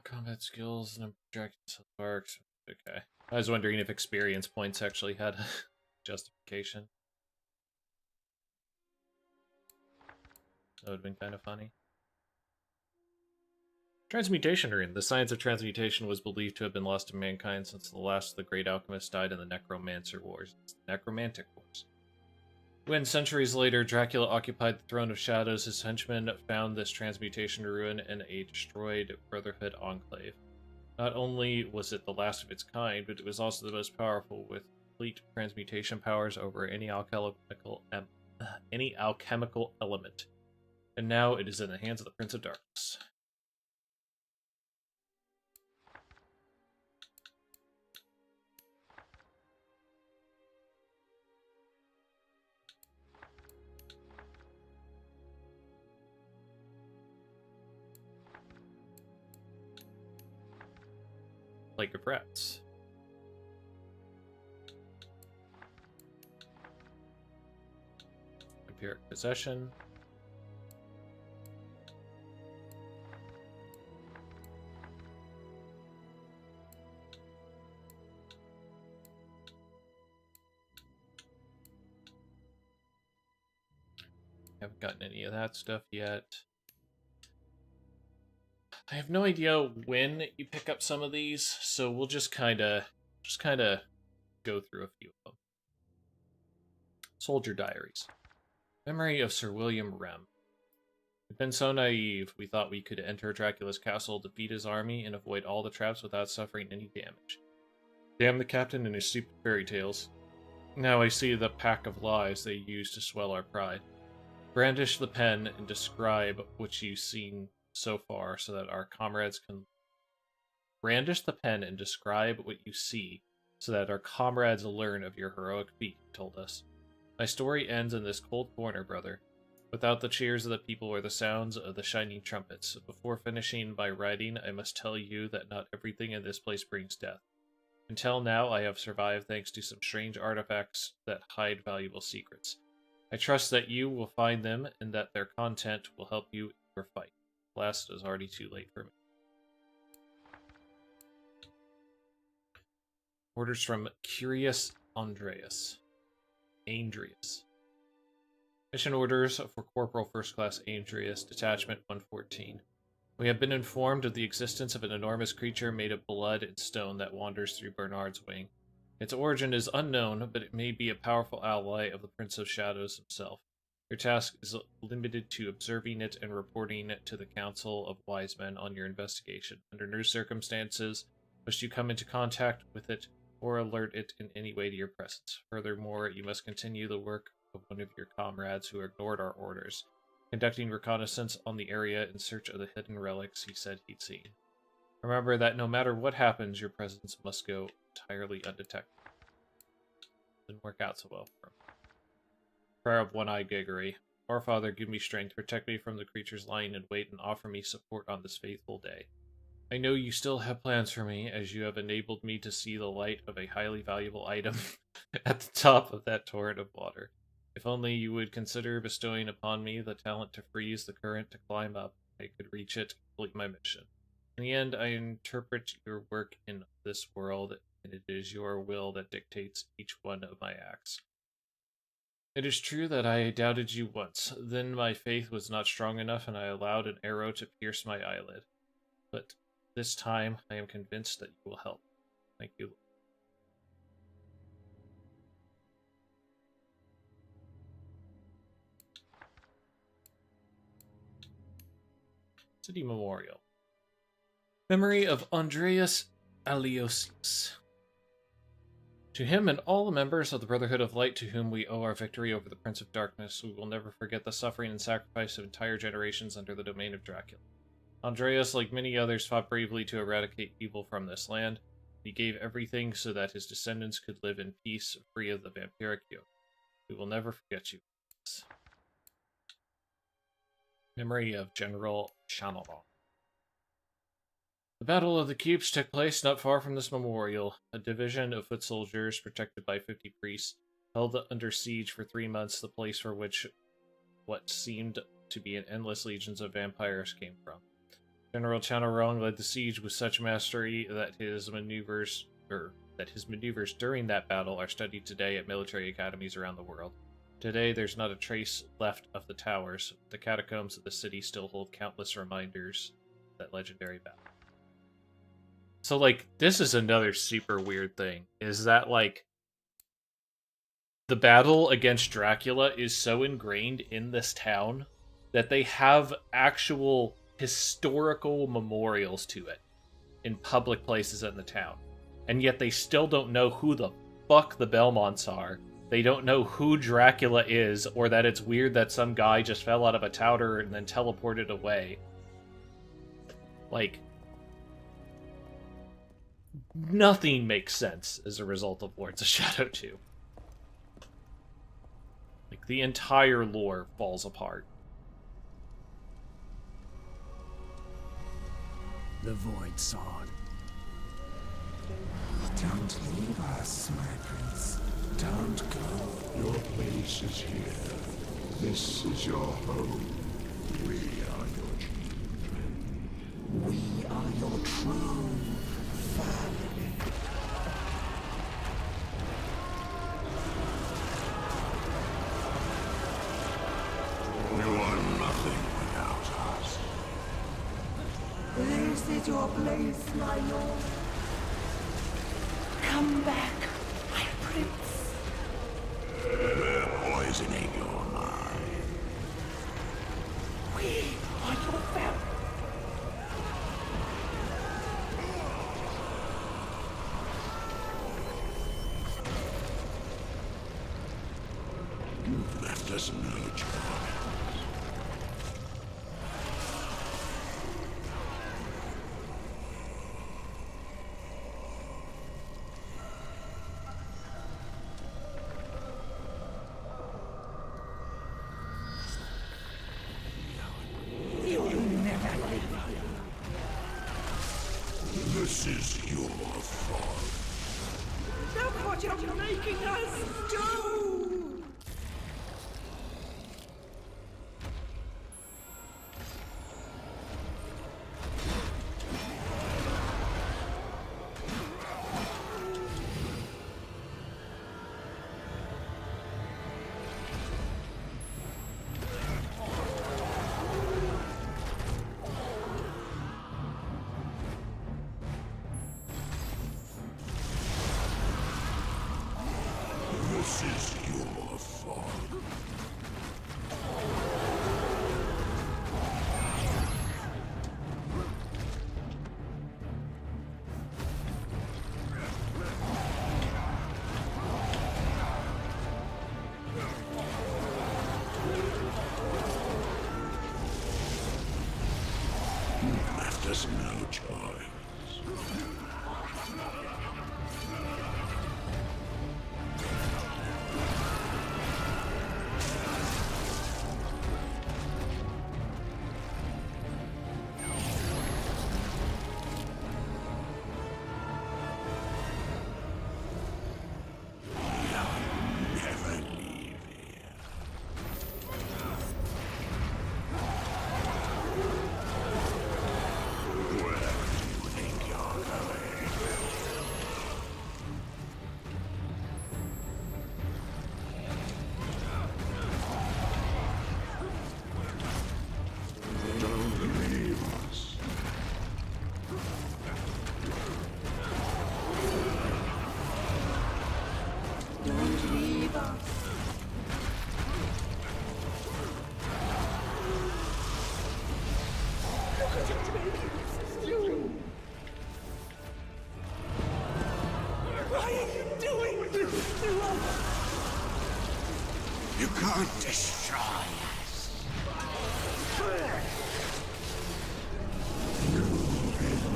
Combat skills and projections works. Okay. I was wondering if experience points actually had a justification. That would have been kind of funny. Transmutation Rune. The science of transmutation was believed to have been lost to mankind since the last of the great alchemists died in the Necromancer Wars. Necromantic Wars. When centuries later Dracula occupied the Throne of Shadows, his henchmen found this transmutation rune in a destroyed Brotherhood enclave. Not only was it the last of its kind, but it was also the most powerful, with complete transmutation powers over any alchemical element. And now it is in the hands of the Prince of Darkness. Plague of Rats. Vampiric Possession. Haven't gotten any of that stuff yet. I have no idea when you pick up some of these, so we'll just kind of go through a few of them. Soldier Diaries. Memory of Sir William Rem. We've been so naive, we thought we could enter Dracula's castle, defeat his army, and avoid all the traps without suffering any damage. Damn the captain and his stupid fairy tales. Now I see the pack of lies they use to swell our pride. Brandish the pen and describe what you've seen so far so that our comrades can... Brandish the pen and describe what you see so that our comrades learn of your heroic feat, he told us. My story ends in this cold corner, brother, without the cheers of the people or the sounds of the shining trumpets. Before finishing my writing, I must tell you that not everything in this place brings death. Until now, I have survived thanks to some strange artifacts that hide valuable secrets. I trust that you will find them and that their content will help you in your fight. Alas, it is already too late for me. Orders from Curious Andreas. Mission orders for Corporal First Class Andreas, Detachment 114. We have been informed of the existence of an enormous creature made of blood and stone that wanders through Bernard's Wing. Its origin is unknown, but it may be a powerful ally of the Prince of Shadows himself. Your task is limited to observing it and reporting it to the Council of Wise Men on your investigation. Under no circumstances must you come into contact with it or alert it in any way to your presence. Furthermore, you must continue the work of one of your comrades who ignored our orders, conducting reconnaissance on the area in search of the hidden relics he said he'd seen. Remember that no matter what happens, your presence must go entirely undetected. Didn't work out so well for him. Prayer of One-Eyed Gregory. Our Father, give me strength, protect me from the creatures lying in wait, and offer me support on this faithful day. I know you still have plans for me, as you have enabled me to see the light of a highly valuable item at the top of that torrent of water. If only you would consider bestowing upon me the talent to freeze the current to climb up, I could reach it, complete my mission. In the end, I interpret your work in this world, and it is your will that dictates each one of my acts. It is true that I doubted you once. Then my faith was not strong enough, and I allowed an arrow to pierce my eyelid. But this time, I am convinced that you will help. Thank you. City Memorial. Memory of Andreas Aliosius. To him and all the members of the Brotherhood of Light to whom we owe our victory over the Prince of Darkness, we will never forget the suffering and sacrifice of entire generations under the domain of Dracula. Andreas, like many others, fought bravely to eradicate evil from this land. He gave everything so that his descendants could live in peace, free of the vampiric yoke. We will never forget you. Memory of General Channeron. The Battle of the Keeps took place not far from this memorial. A division of foot soldiers, protected by 50 priests, held under siege for 3 months the place for which what seemed to be an endless legions of vampires came from. General Channeron led the siege with such mastery that his maneuvers during that battle are studied today at military academies around the world. Today, there's not a trace left of the towers. The catacombs of the city still hold countless reminders of that legendary battle. So, like, this is another super weird thing, is that, like, the battle against Dracula is so ingrained in this town that they have actual historical memorials to it in public places in the town. And yet they still don't know who the fuck the Belmonts are. They don't know who Dracula is, or that it's weird that some guy just fell out of a tower and then teleported away. Like, nothing makes sense as a result of Lords of Shadow 2. Like, the entire lore falls apart. The Void Sword. Don't leave us, my prince. Don't go. Your place is here. This is your home. We are your children. We are your true family. You are nothing without us. This is your place, my lord. Come back, my prince. They're poisoning your mind. We are your family. You've left us no choice. This is your fault. what you're making us do! This is your fault. You left us no choice. Never leave here. Where do you think you're going? Don't leave us. Don't leave us. Look at it making us do! Why are you doing this to us? You can't destroy us. You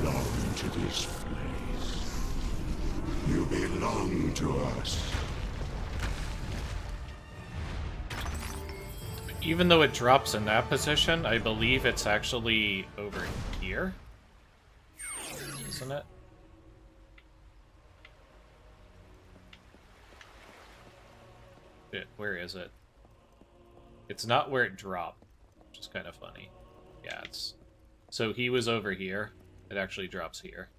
belong to this place. You belong to us. Even though it drops in that position, I believe it's actually over here. Isn't it? Where is it? It's not where it dropped, which is kind of funny. Yeah, it's... So he was over here. It actually drops here.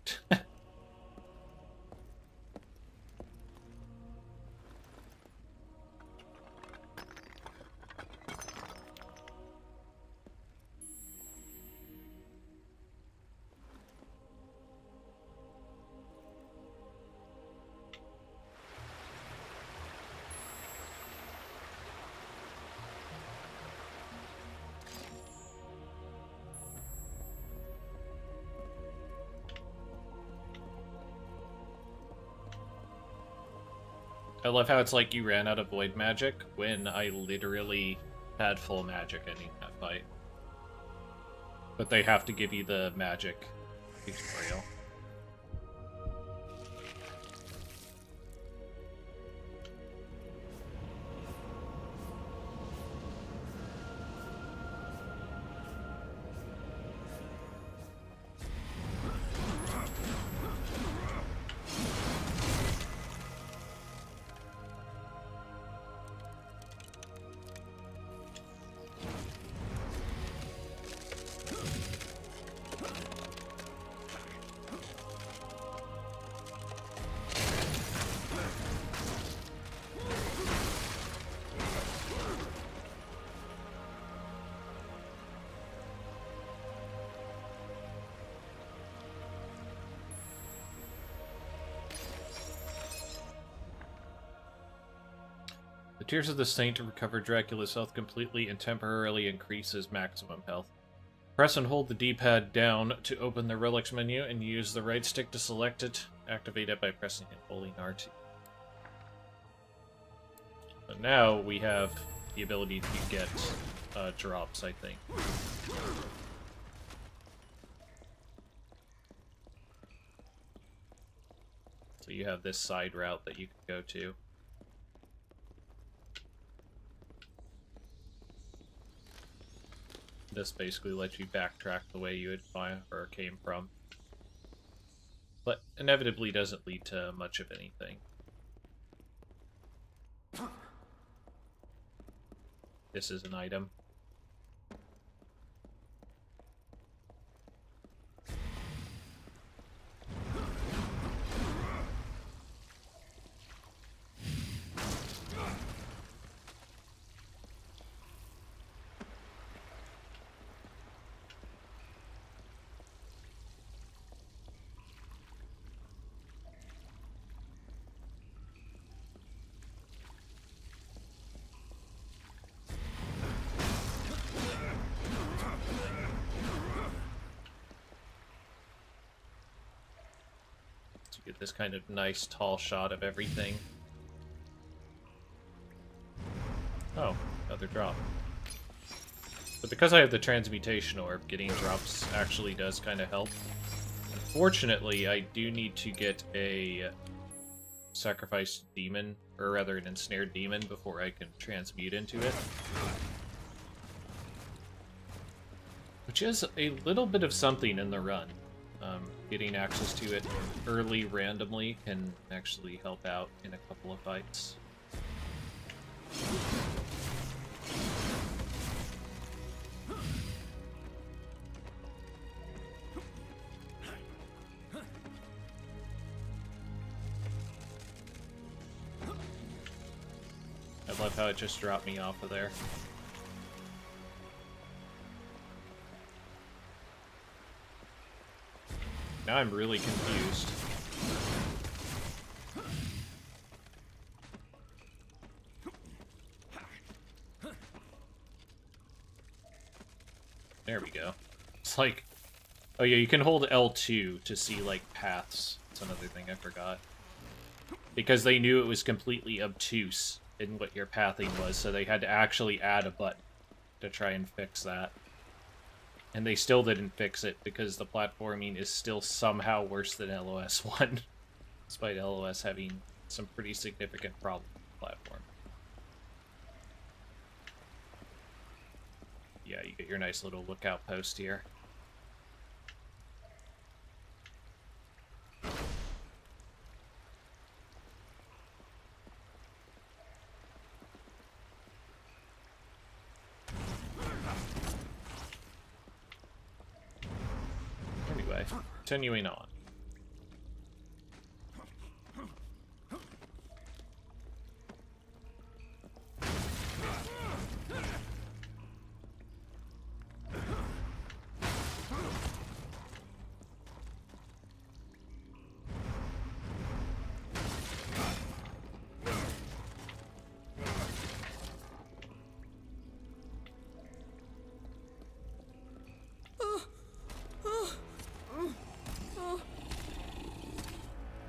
I love how it's like you ran out of void magic when I literally had full magic ending that fight. But they have to give you the magic tutorial. The Tears of the Saint to recover Dracula's health completely and temporarily increase his maximum health. Press and hold the D-pad down to open the relics menu and use the right stick to select it. Activate it by pressing and holding R2. So now we have the ability to get drops, I think. So you have this side route that you can go to. This basically lets you backtrack the way you had or came from. But inevitably doesn't lead to much of anything. This is an item. To get this kind of nice tall shot of everything. Oh, another drop. But because I have the transmutation orb, getting drops actually does kind of help. Unfortunately, I do need to get a sacrificed demon, or rather an ensnared demon, before I can transmute into it. Which is a little bit of something in the run. Getting access to it early randomly can actually help out in a couple of fights. I love how it just dropped me off of there. Now I'm really confused. There we go. It's like... Oh yeah, you can hold L2 to see, like, paths. That's another thing I forgot. Because they knew it was completely obtuse in what your pathing was, so they had to actually add a button to try and fix that. And they still didn't fix it because the platforming is still somehow worse than LOS 1. Despite LOS having some pretty significant problems with the platform. Yeah, you get your nice little lookout post here. Anyway, continuing on.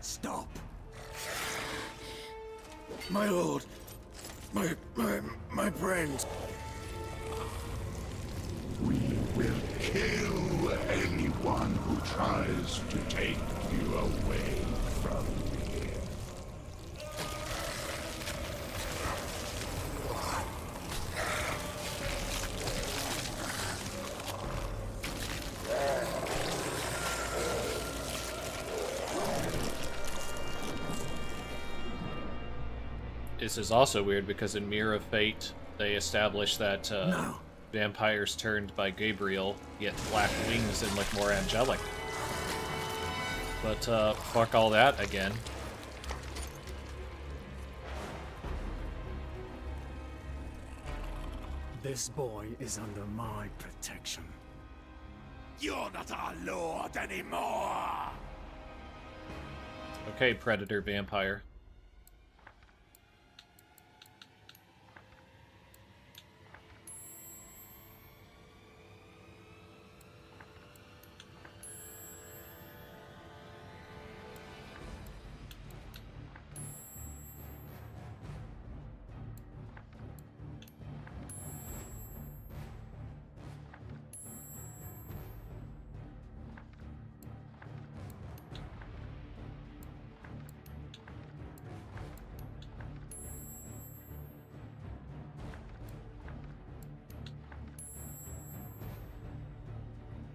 Stop! My lord, my friends. We will kill anyone who tries to take you away from here. This is also weird because in Mirror of Fate, they established that vampires turned by Gabriel get black wings and look more angelic. But, fuck all that again. This boy is under my protection. You're not our lord anymore! Okay, Predator Vampire.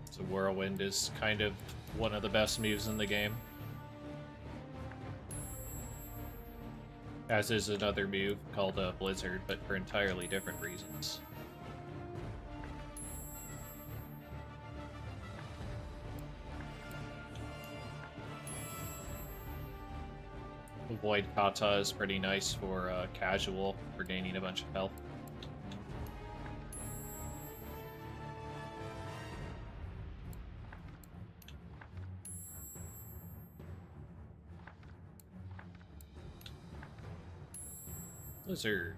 So Whirlwind is kind of one of the best moves in the game. As is another move called a Blizzard, but for entirely different reasons. Void Kata is pretty nice for casual, for gaining a bunch of health. Blizzard.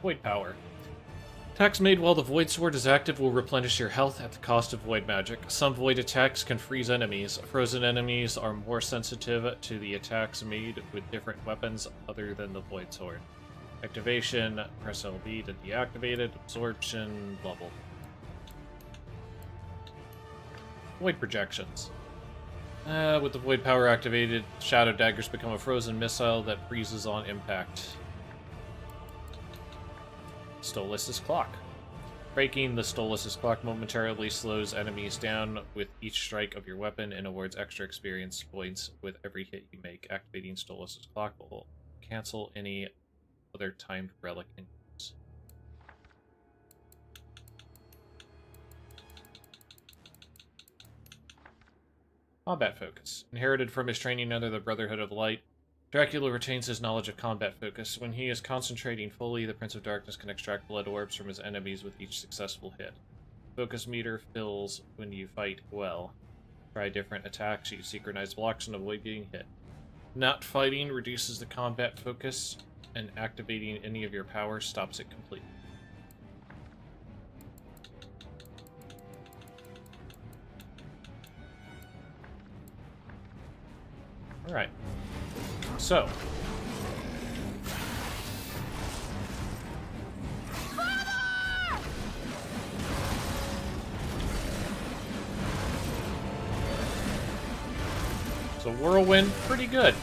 Void Power. Attacks made while the Void Sword is active will replenish your health at the cost of Void Magic. Some Void attacks can freeze enemies. Frozen enemies are more sensitive to the attacks made with different weapons other than the Void Sword. Activation, press LB to deactivate it. Absorption, bubble. Void Projections. With the Void Power activated, Shadow Daggers become a frozen missile that freezes on impact. Stolas' Clock. Breaking the Stolas' Clock momentarily slows enemies down with each strike of your weapon and awards extra experience points with every hit you make. Activating Stolas' Clock will cancel any other timed relic inputs. Combat Focus. Inherited from his training under the Brotherhood of Light, Dracula retains his knowledge of combat focus. When he is concentrating fully, the Prince of Darkness can extract blood orbs from his enemies with each successful hit. Focus meter fills when you fight well. Try different attacks, use synchronized blocks, and avoid getting hit. Not fighting reduces the combat focus, and activating any of your powers stops it completely. Alright. So. So Whirlwind, pretty good.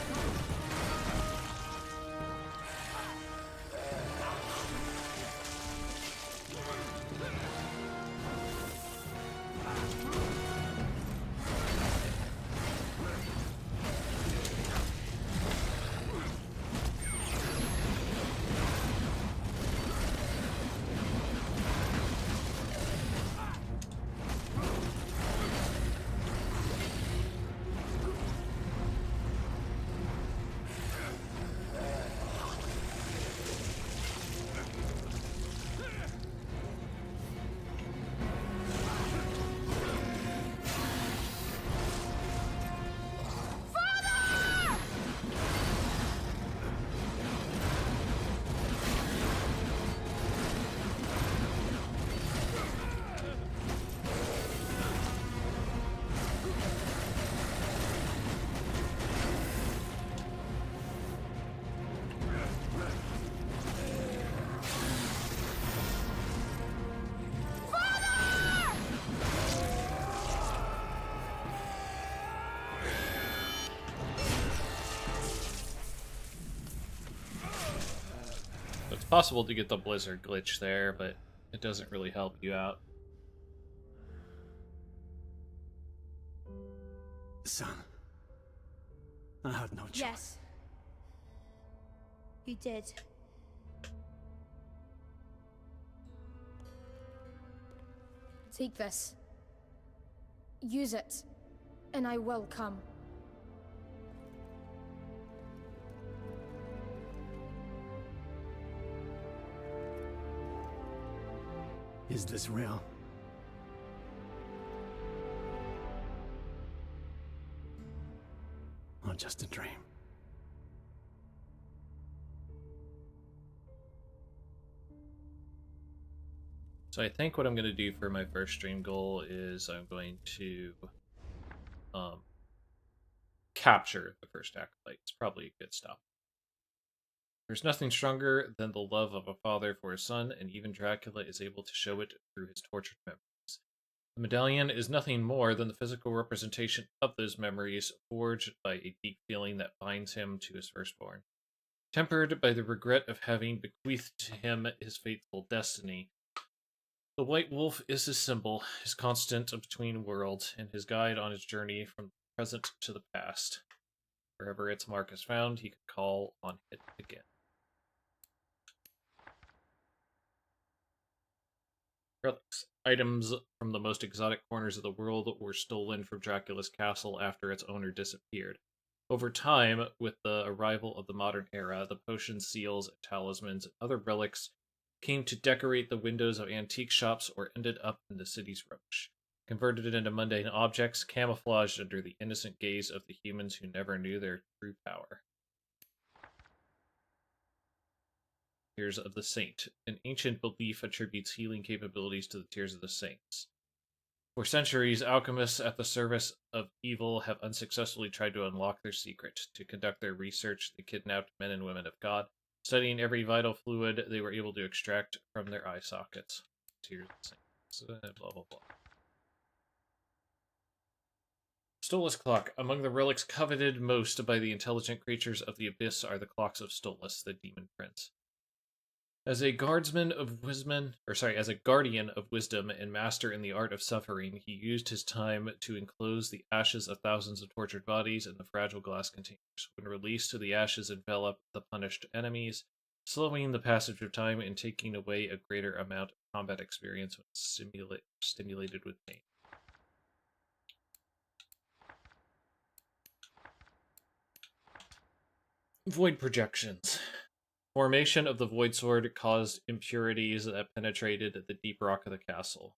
It's possible to get the Blizzard glitch there, but it doesn't really help you out. Son, I had no choice. Yes. You did. Take this. Use it, and I will come. Is this real? Or just a dream? So I think what I'm going to do for my first stream goal is I'm going to capture the first acolyte. It's probably a good stop. There's nothing stronger than the love of a father for his son, and even Dracula is able to show it through his tortured memories. The medallion is nothing more than the physical representation of those memories, forged by a deep feeling that binds him to his firstborn. Tempered by the regret of having bequeathed to him his fateful destiny, the White Wolf is his symbol, his constant between worlds, and his guide on his journey from the present to the past. Wherever its mark is found, he can call on it again. Relics. Items from the most exotic corners of the world were stolen from Dracula's castle after its owner disappeared. Over time, with the arrival of the modern era, the potions, seals, talismans, and other relics came to decorate the windows of antique shops or ended up in the city's rubbish, converted into mundane objects, camouflaged under the innocent gaze of the humans who never knew their true power. Tears of the Saint. An ancient belief attributes healing capabilities to the Tears of the Saints. For centuries, alchemists at the service of evil have unsuccessfully tried to unlock their secret. To conduct their research, they kidnapped men and women of God, studying every vital fluid they were able to extract from their eye sockets. Tears of the Saints. Blah, blah, blah. Stolas Clock. Among the relics coveted most by the intelligent creatures of the Abyss are the clocks of Stolas, the Demon Prince. As a guardian of wisdom and master in the art of suffering, he used his time to enclose the ashes of thousands of tortured bodies in the fragile glass containers. When released, the ashes envelop the punished enemies, slowing the passage of time and taking away a greater amount of combat experience when stimulated with pain. Void projections. Formation of the Void Sword caused impurities that penetrated the deep rock of the castle.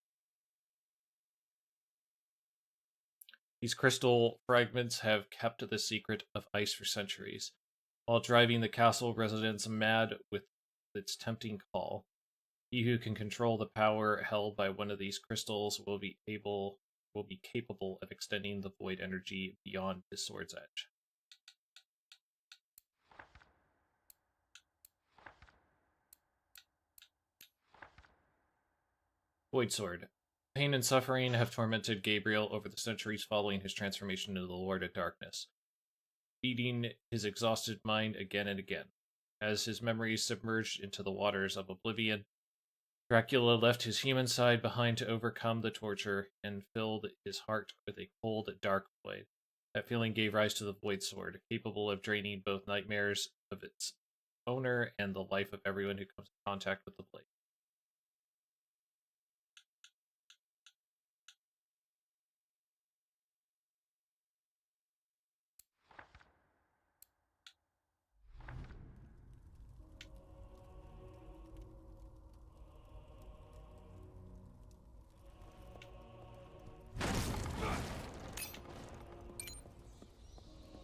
These crystal fragments have kept the secret of ice for centuries, while driving the castle residents mad with its tempting call. He who can control the power held by one of these crystals will be capable of extending the void energy beyond his sword's edge. Void Sword. Pain and suffering have tormented Gabriel over the centuries following his transformation into the Lord of Darkness, feeding his exhausted mind again and again. As his memories submerged into the waters of oblivion, Dracula left his human side behind to overcome the torture and filled his heart with a cold, dark void. That feeling gave rise to the Void Sword, capable of draining both nightmares of its owner and the life of everyone who comes in contact with the blade.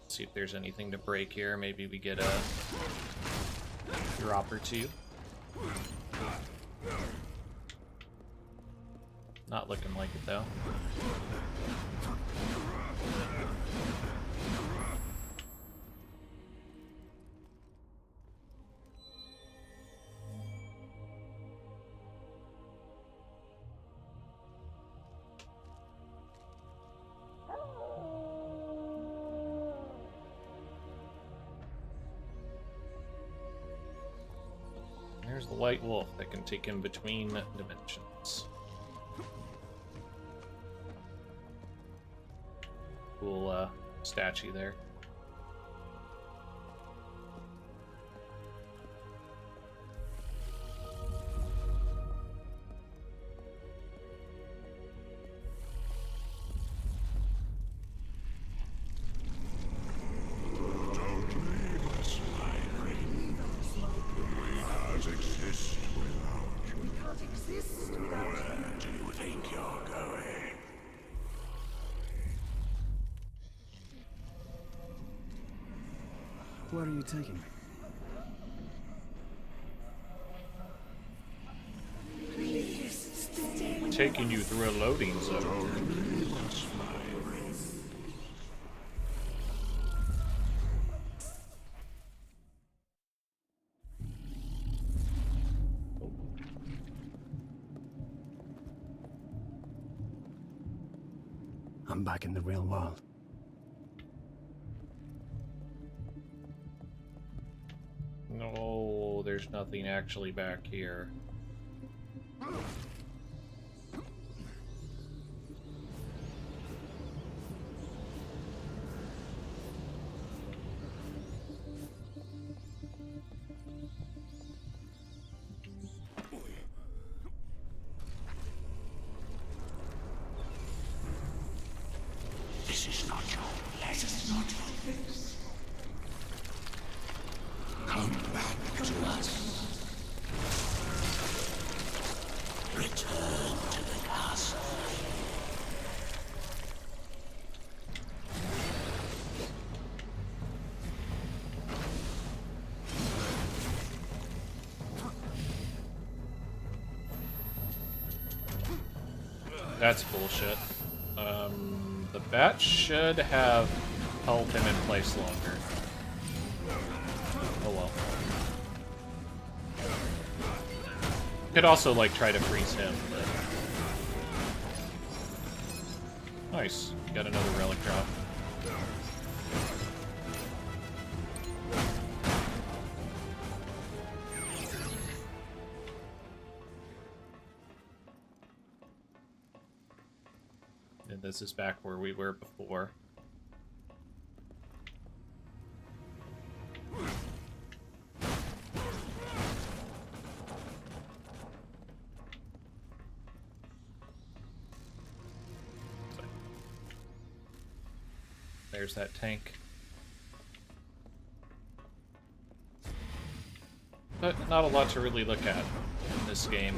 See if there's anything to break here. Maybe we get a drop or two. Not looking like it though. There's the White Wolf that can take him between dimensions. Cool statue there. Where are you taking me? Please taking you through a loading zone. I'm back in the real world. No, there's nothing actually back here. This is not your place. This is not your place. Come back to us. Return to the castle. That's bullshit. The bat should have held him in place longer. Oh well. Could also, like, try to freeze him, but... Nice. Got another relic drop. And this is back where we were before. There's that tank. But not a lot to really look at in this game.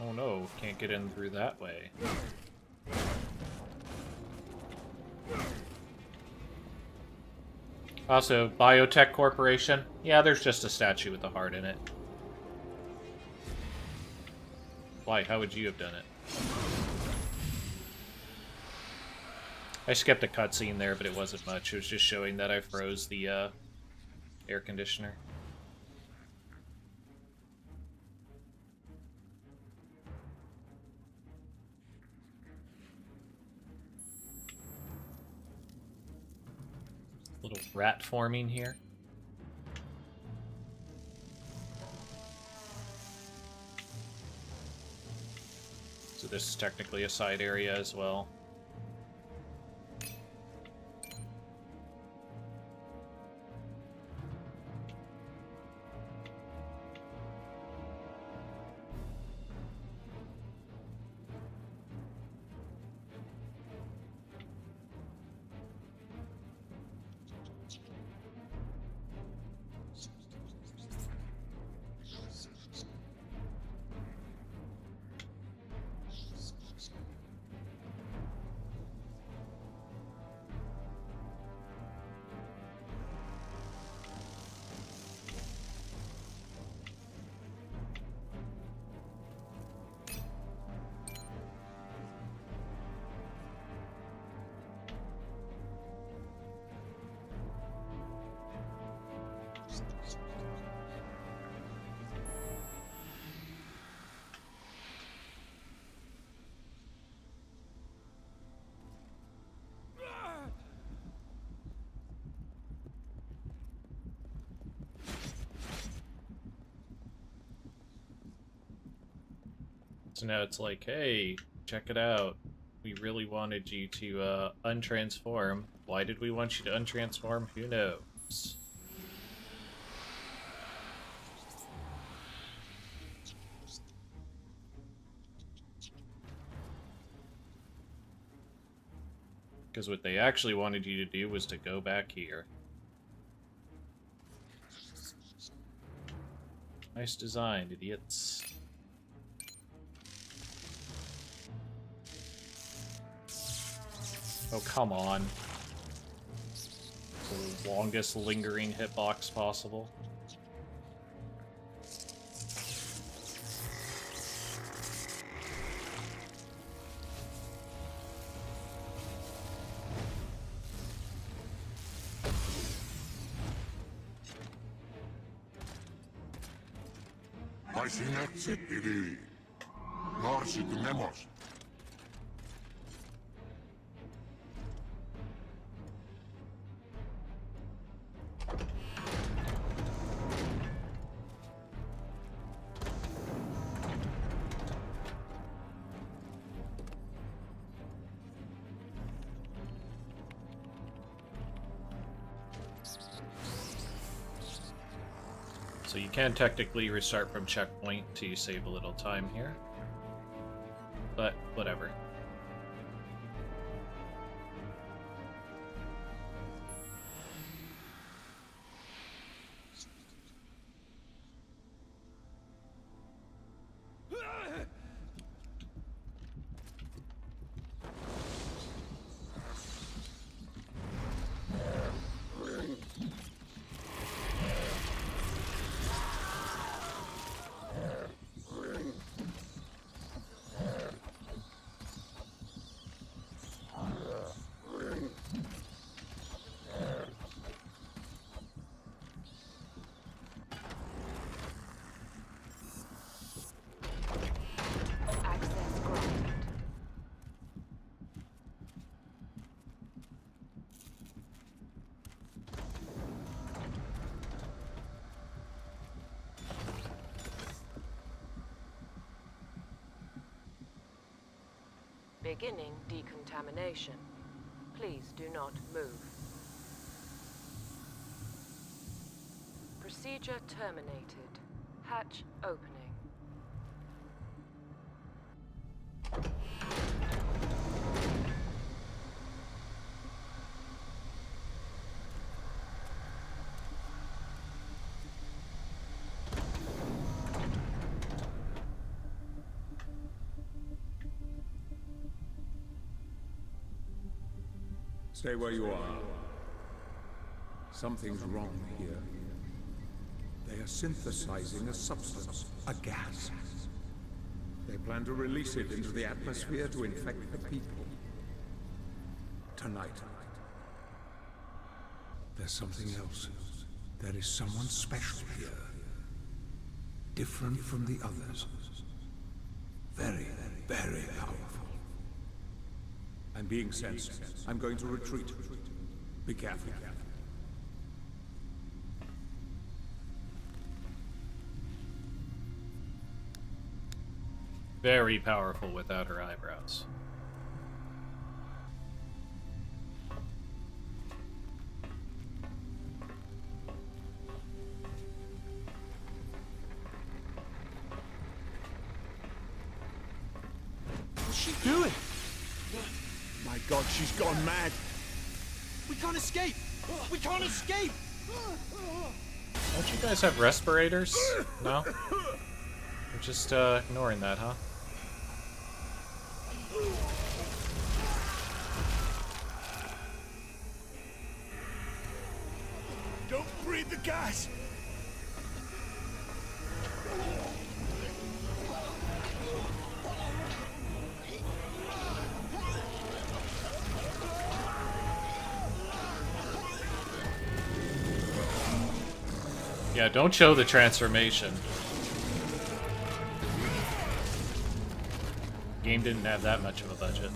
Oh no, can't get in through that way. Also, Biotech Corporation. Yeah, there's just a statue with a heart in it. Why? How would you have done it? I skipped a cutscene there, but it wasn't much. It was just showing that I froze the air conditioner. Little rat forming here. So this is technically a side area as well. So now it's like, hey, check it out. We really wanted you to untransform. Why did we want you to untransform? Who knows? Because what they actually wanted you to do was to go back here. Nice design, idiots. Oh, come on. The longest lingering hitbox possible. Paisinetsi ili. Norsit nemos. So you can technically restart from checkpoint to save a little time here. But whatever. Beginning decontamination. Please do not move. Procedure terminated. Hatch opening. Stay where you are. Something's wrong here. They are synthesizing a substance, a gas. They plan to release it into the atmosphere to infect the people. Tonight. There's something else. There is someone special here. Different from the others. Very, very powerful. I'm being sensed. I'm going to retreat. Be careful. Very powerful without her eyebrows. What's she doing? My God, she's gone mad. We can't escape. We can't escape. Don't you guys have respirators? No? You're just ignoring that, huh? Don't breathe the gas. Yeah, don't show the transformation. Game didn't have that much of a budget.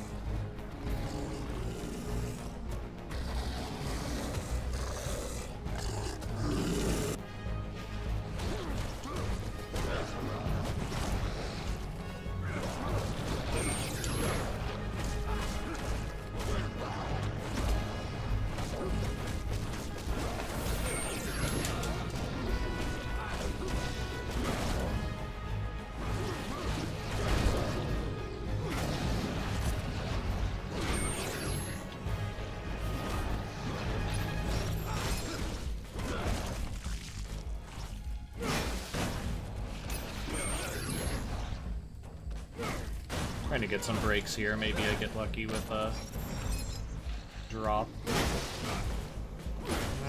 Trying to get some breaks here. Maybe I get lucky with a drop.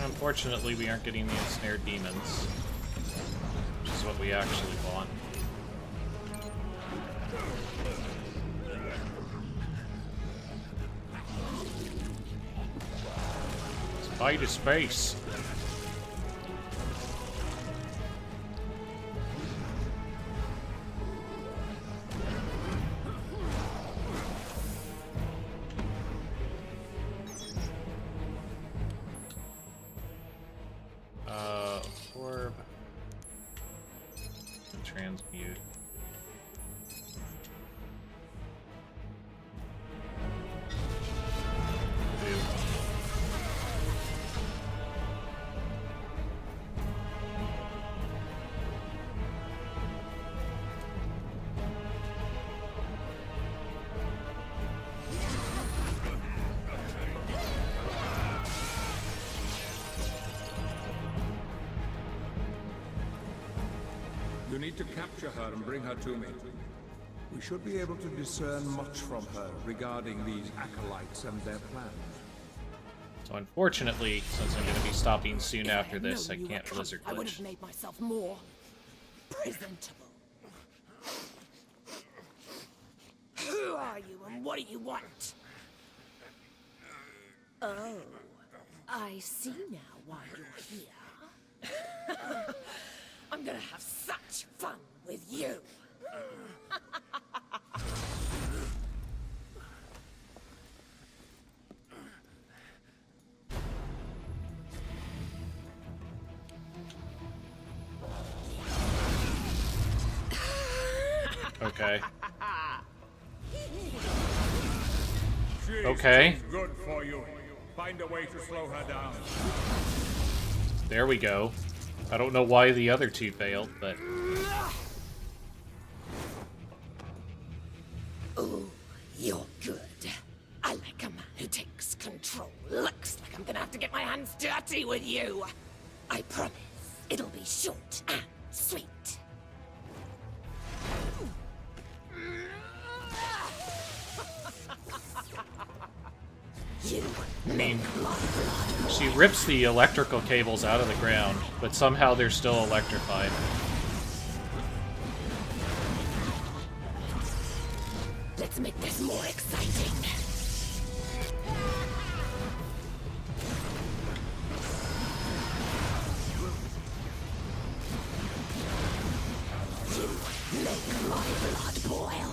Unfortunately, we aren't getting the ensnared demons, which is what we actually want. Spider space. Orb. Transmute. You need to capture her and bring her to me. We should be able to discern much from her regarding these acolytes and their plans. So unfortunately, since I'm going to be stopping soon after this, I can't Blizzard I would glitch. have made myself more presentable. Who are you and what do you want? Oh, I see now why you're here. I'm gonna have such fun with you. Okay. She's Okay. too good for you. Find a way to slow her down. There we go. I don't know why the other two failed, but... Ooh, you're good. I like a man who takes control. Looks like I'm gonna have to get my hands dirty with you. I promise it'll be short and sweet. You make my blood. She rips the electrical cables out of the ground, but somehow they're still electrified. Let's make this more exciting. You make my blood boil.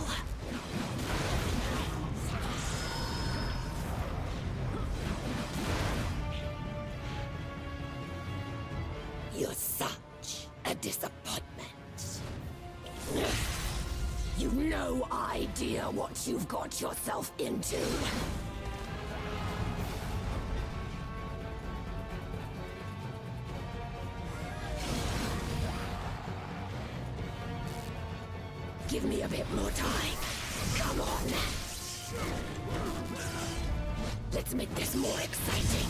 You're such a disappointment. You've no idea what you've got yourself into. Give me a bit more time. Come on. Let's make this more exciting.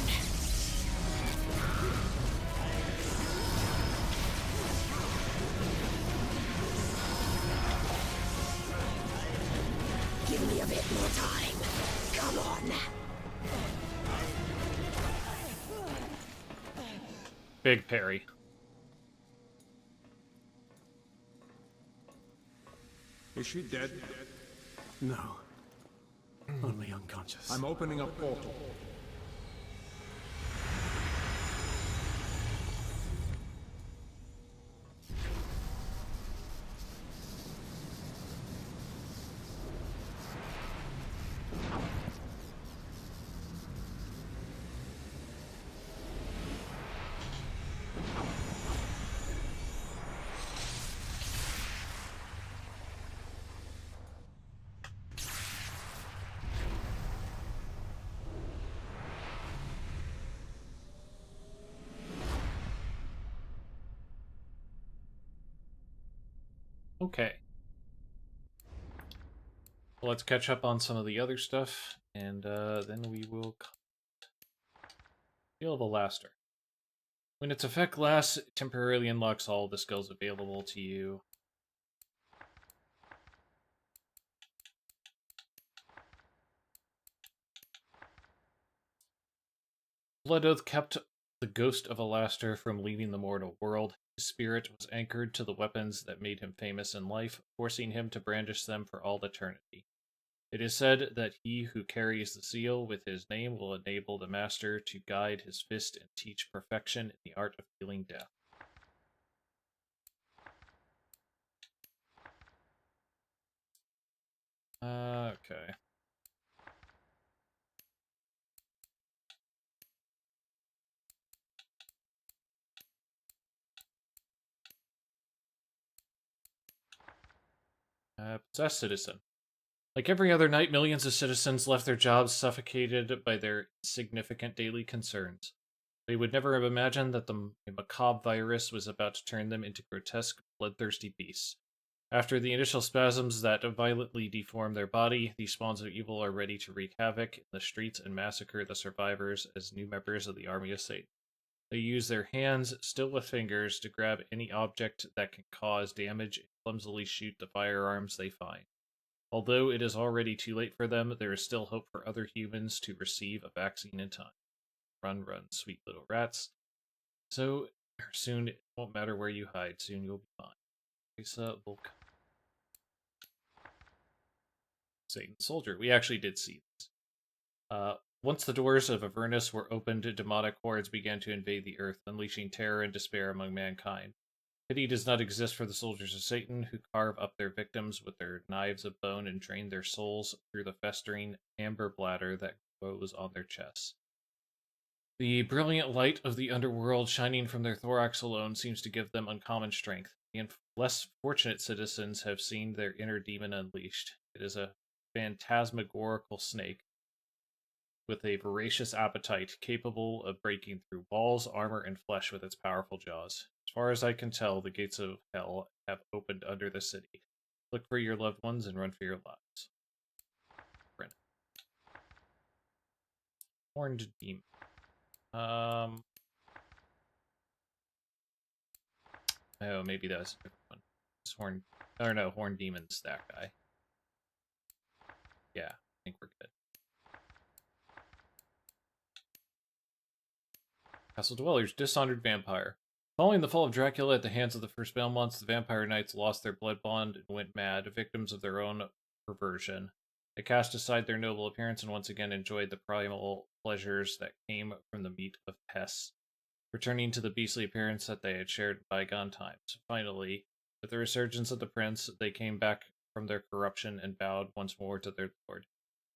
Give me a bit more time. Come on. Big parry. Is she dead? No. Only unconscious. I'm opening a portal. Okay. Well, let's catch up on some of the other stuff, and then we will... Feel the Laster. When its effect lasts, it temporarily unlocks all the skills available to you. Blood Oath kept the ghost of Alastair from leaving the mortal world. His spirit was anchored to the weapons that made him famous in life, forcing him to brandish them for all eternity. It is said that he who carries the seal with his name will enable the master to guide his fist and teach perfection in the art of healing death. Okay. Possessed citizen. Like every other night, millions of citizens left their jobs suffocated by their insignificant daily concerns. They would never have imagined that the macabre virus was about to turn them into grotesque, bloodthirsty beasts. After the initial spasms that violently deform their body, these spawns of evil are ready to wreak havoc in the streets and massacre the survivors as new members of the army of Satan. They use their hands, still with fingers, to grab any object that can cause damage and clumsily shoot the firearms they find. Although it is already too late for them, there is still hope for other humans to receive a vaccine in time. Run, run, sweet little rats. So, soon it won't matter where you hide, soon you'll be fine. Lisa Volk. Satan Soldier. We actually did see this. Once the doors of Avernus were opened, demonic hordes began to invade the earth, unleashing terror and despair among mankind. Pity does not exist for the soldiers of Satan, who carve up their victims with their knives of bone and drain their souls through the festering amber bladder that glows on their chests. The brilliant light of the underworld shining from their thorax alone seems to give them uncommon strength. The less fortunate citizens have seen their inner demon unleashed. It is a phantasmagorical snake with a voracious appetite, capable of breaking through walls, armor, and flesh with its powerful jaws. As far as I can tell, the gates of hell have opened under the city. Look for your loved ones and run for your lives. Brennan. Horned Demon. Oh, maybe that's a different one. It's Horned Demon's that guy. Yeah, I think we're good. Castle Dwellers, Dishonored Vampire. Following the fall of Dracula at the hands of the first Belmonts, the Vampire Knights lost their blood bond and went mad, victims of their own perversion. They cast aside their noble appearance and once again enjoyed the primal pleasures that came from the meat of pests, returning to the beastly appearance that they had shared in bygone times. Finally, with the resurgence of the prince, they came back from their corruption and bowed once more to their lord.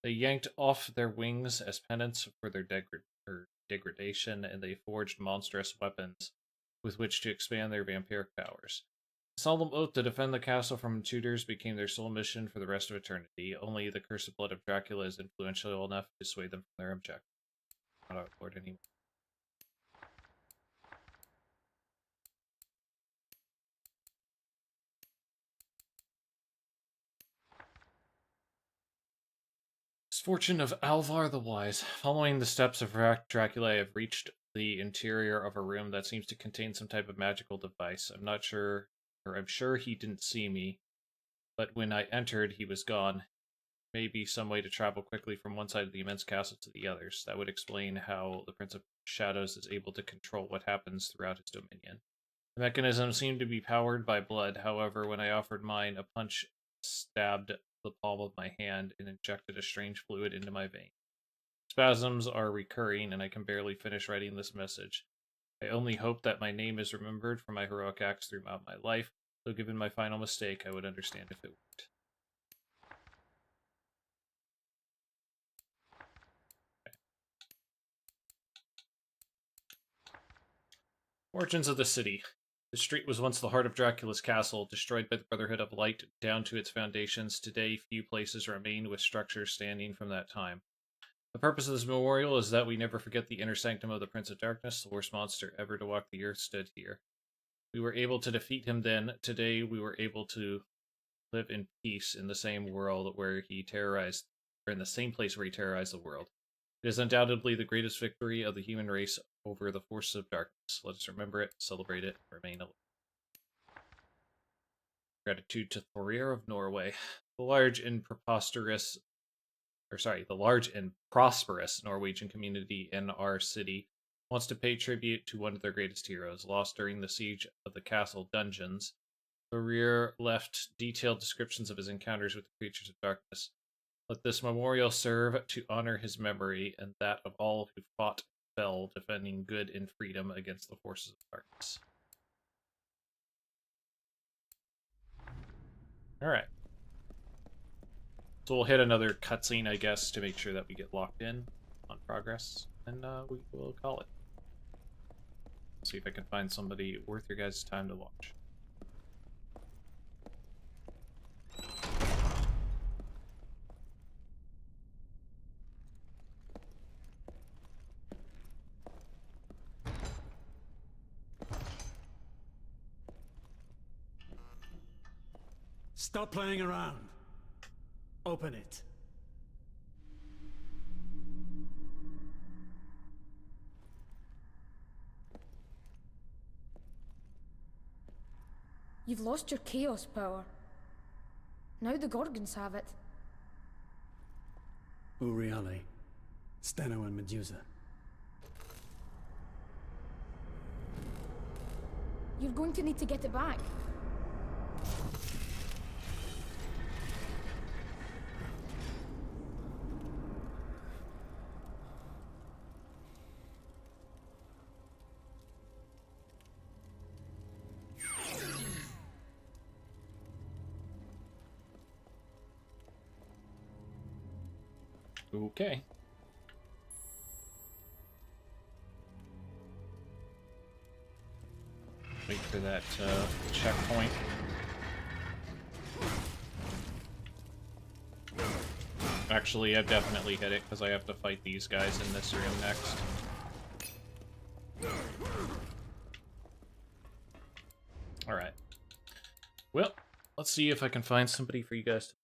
They yanked off their wings as penance for their degradation, and they forged monstrous weapons with which to expand their vampiric powers. A solemn oath to defend the castle from intruders became their sole mission for the rest of eternity. Only the cursed blood of Dracula is influential enough to sway them from their objective. Not our lord anymore. Misfortune of Alvar the Wise. Following the steps of Dracula, I have reached the interior of a room that seems to contain some type of magical device. I'm sure he didn't see me, but when I entered, he was gone. Maybe some way to travel quickly from one side of the immense castle to the others. That would explain how the Prince of Shadows is able to control what happens throughout his dominion. The mechanism seemed to be powered by blood. However, when I offered mine, a punch stabbed the palm of my hand and injected a strange fluid into my vein. Spasms are recurring, and I can barely finish writing this message. I only hope that my name is remembered for my heroic acts throughout my life, though given my final mistake, I would understand if it worked. Okay. Origins of the city. The street was once the heart of Dracula's castle, destroyed by the Brotherhood of Light down to its foundations. Today, few places remain with structures standing from that time. The purpose of this memorial is that we never forget the inner sanctum of the Prince of Darkness, the worst monster ever to walk the earth stood here. We were able to defeat him then. Today, we were able to live in peace in the same world where he terrorized, or in the same place where he terrorized the world. It is undoubtedly the greatest victory of the human race over the forces of darkness. Let us remember it, celebrate it, and remain alive. Gratitude to Thorir of Norway. The large and prosperous Norwegian community in our city wants to pay tribute to one of their greatest heroes, lost during the siege of the castle dungeons. Thorir left detailed descriptions of his encounters with the creatures of darkness. Let this memorial serve to honor his memory and that of all who fought and fell, defending good and freedom against the forces of darkness. Alright. So we'll hit another cutscene, I guess, to make sure that we get locked in on progress, and we will call it. See if I can find somebody worth your guys' time to watch. Stop playing around. Open it. You've lost your chaos power. Now the Gorgons have it. Uriale, Steno and Medusa. You're going to need to get it back. Okay. Wait for that checkpoint. Actually, I've definitely hit it because I have to fight these guys in this room next. Alright. Well, let's see if I can find somebody for you guys to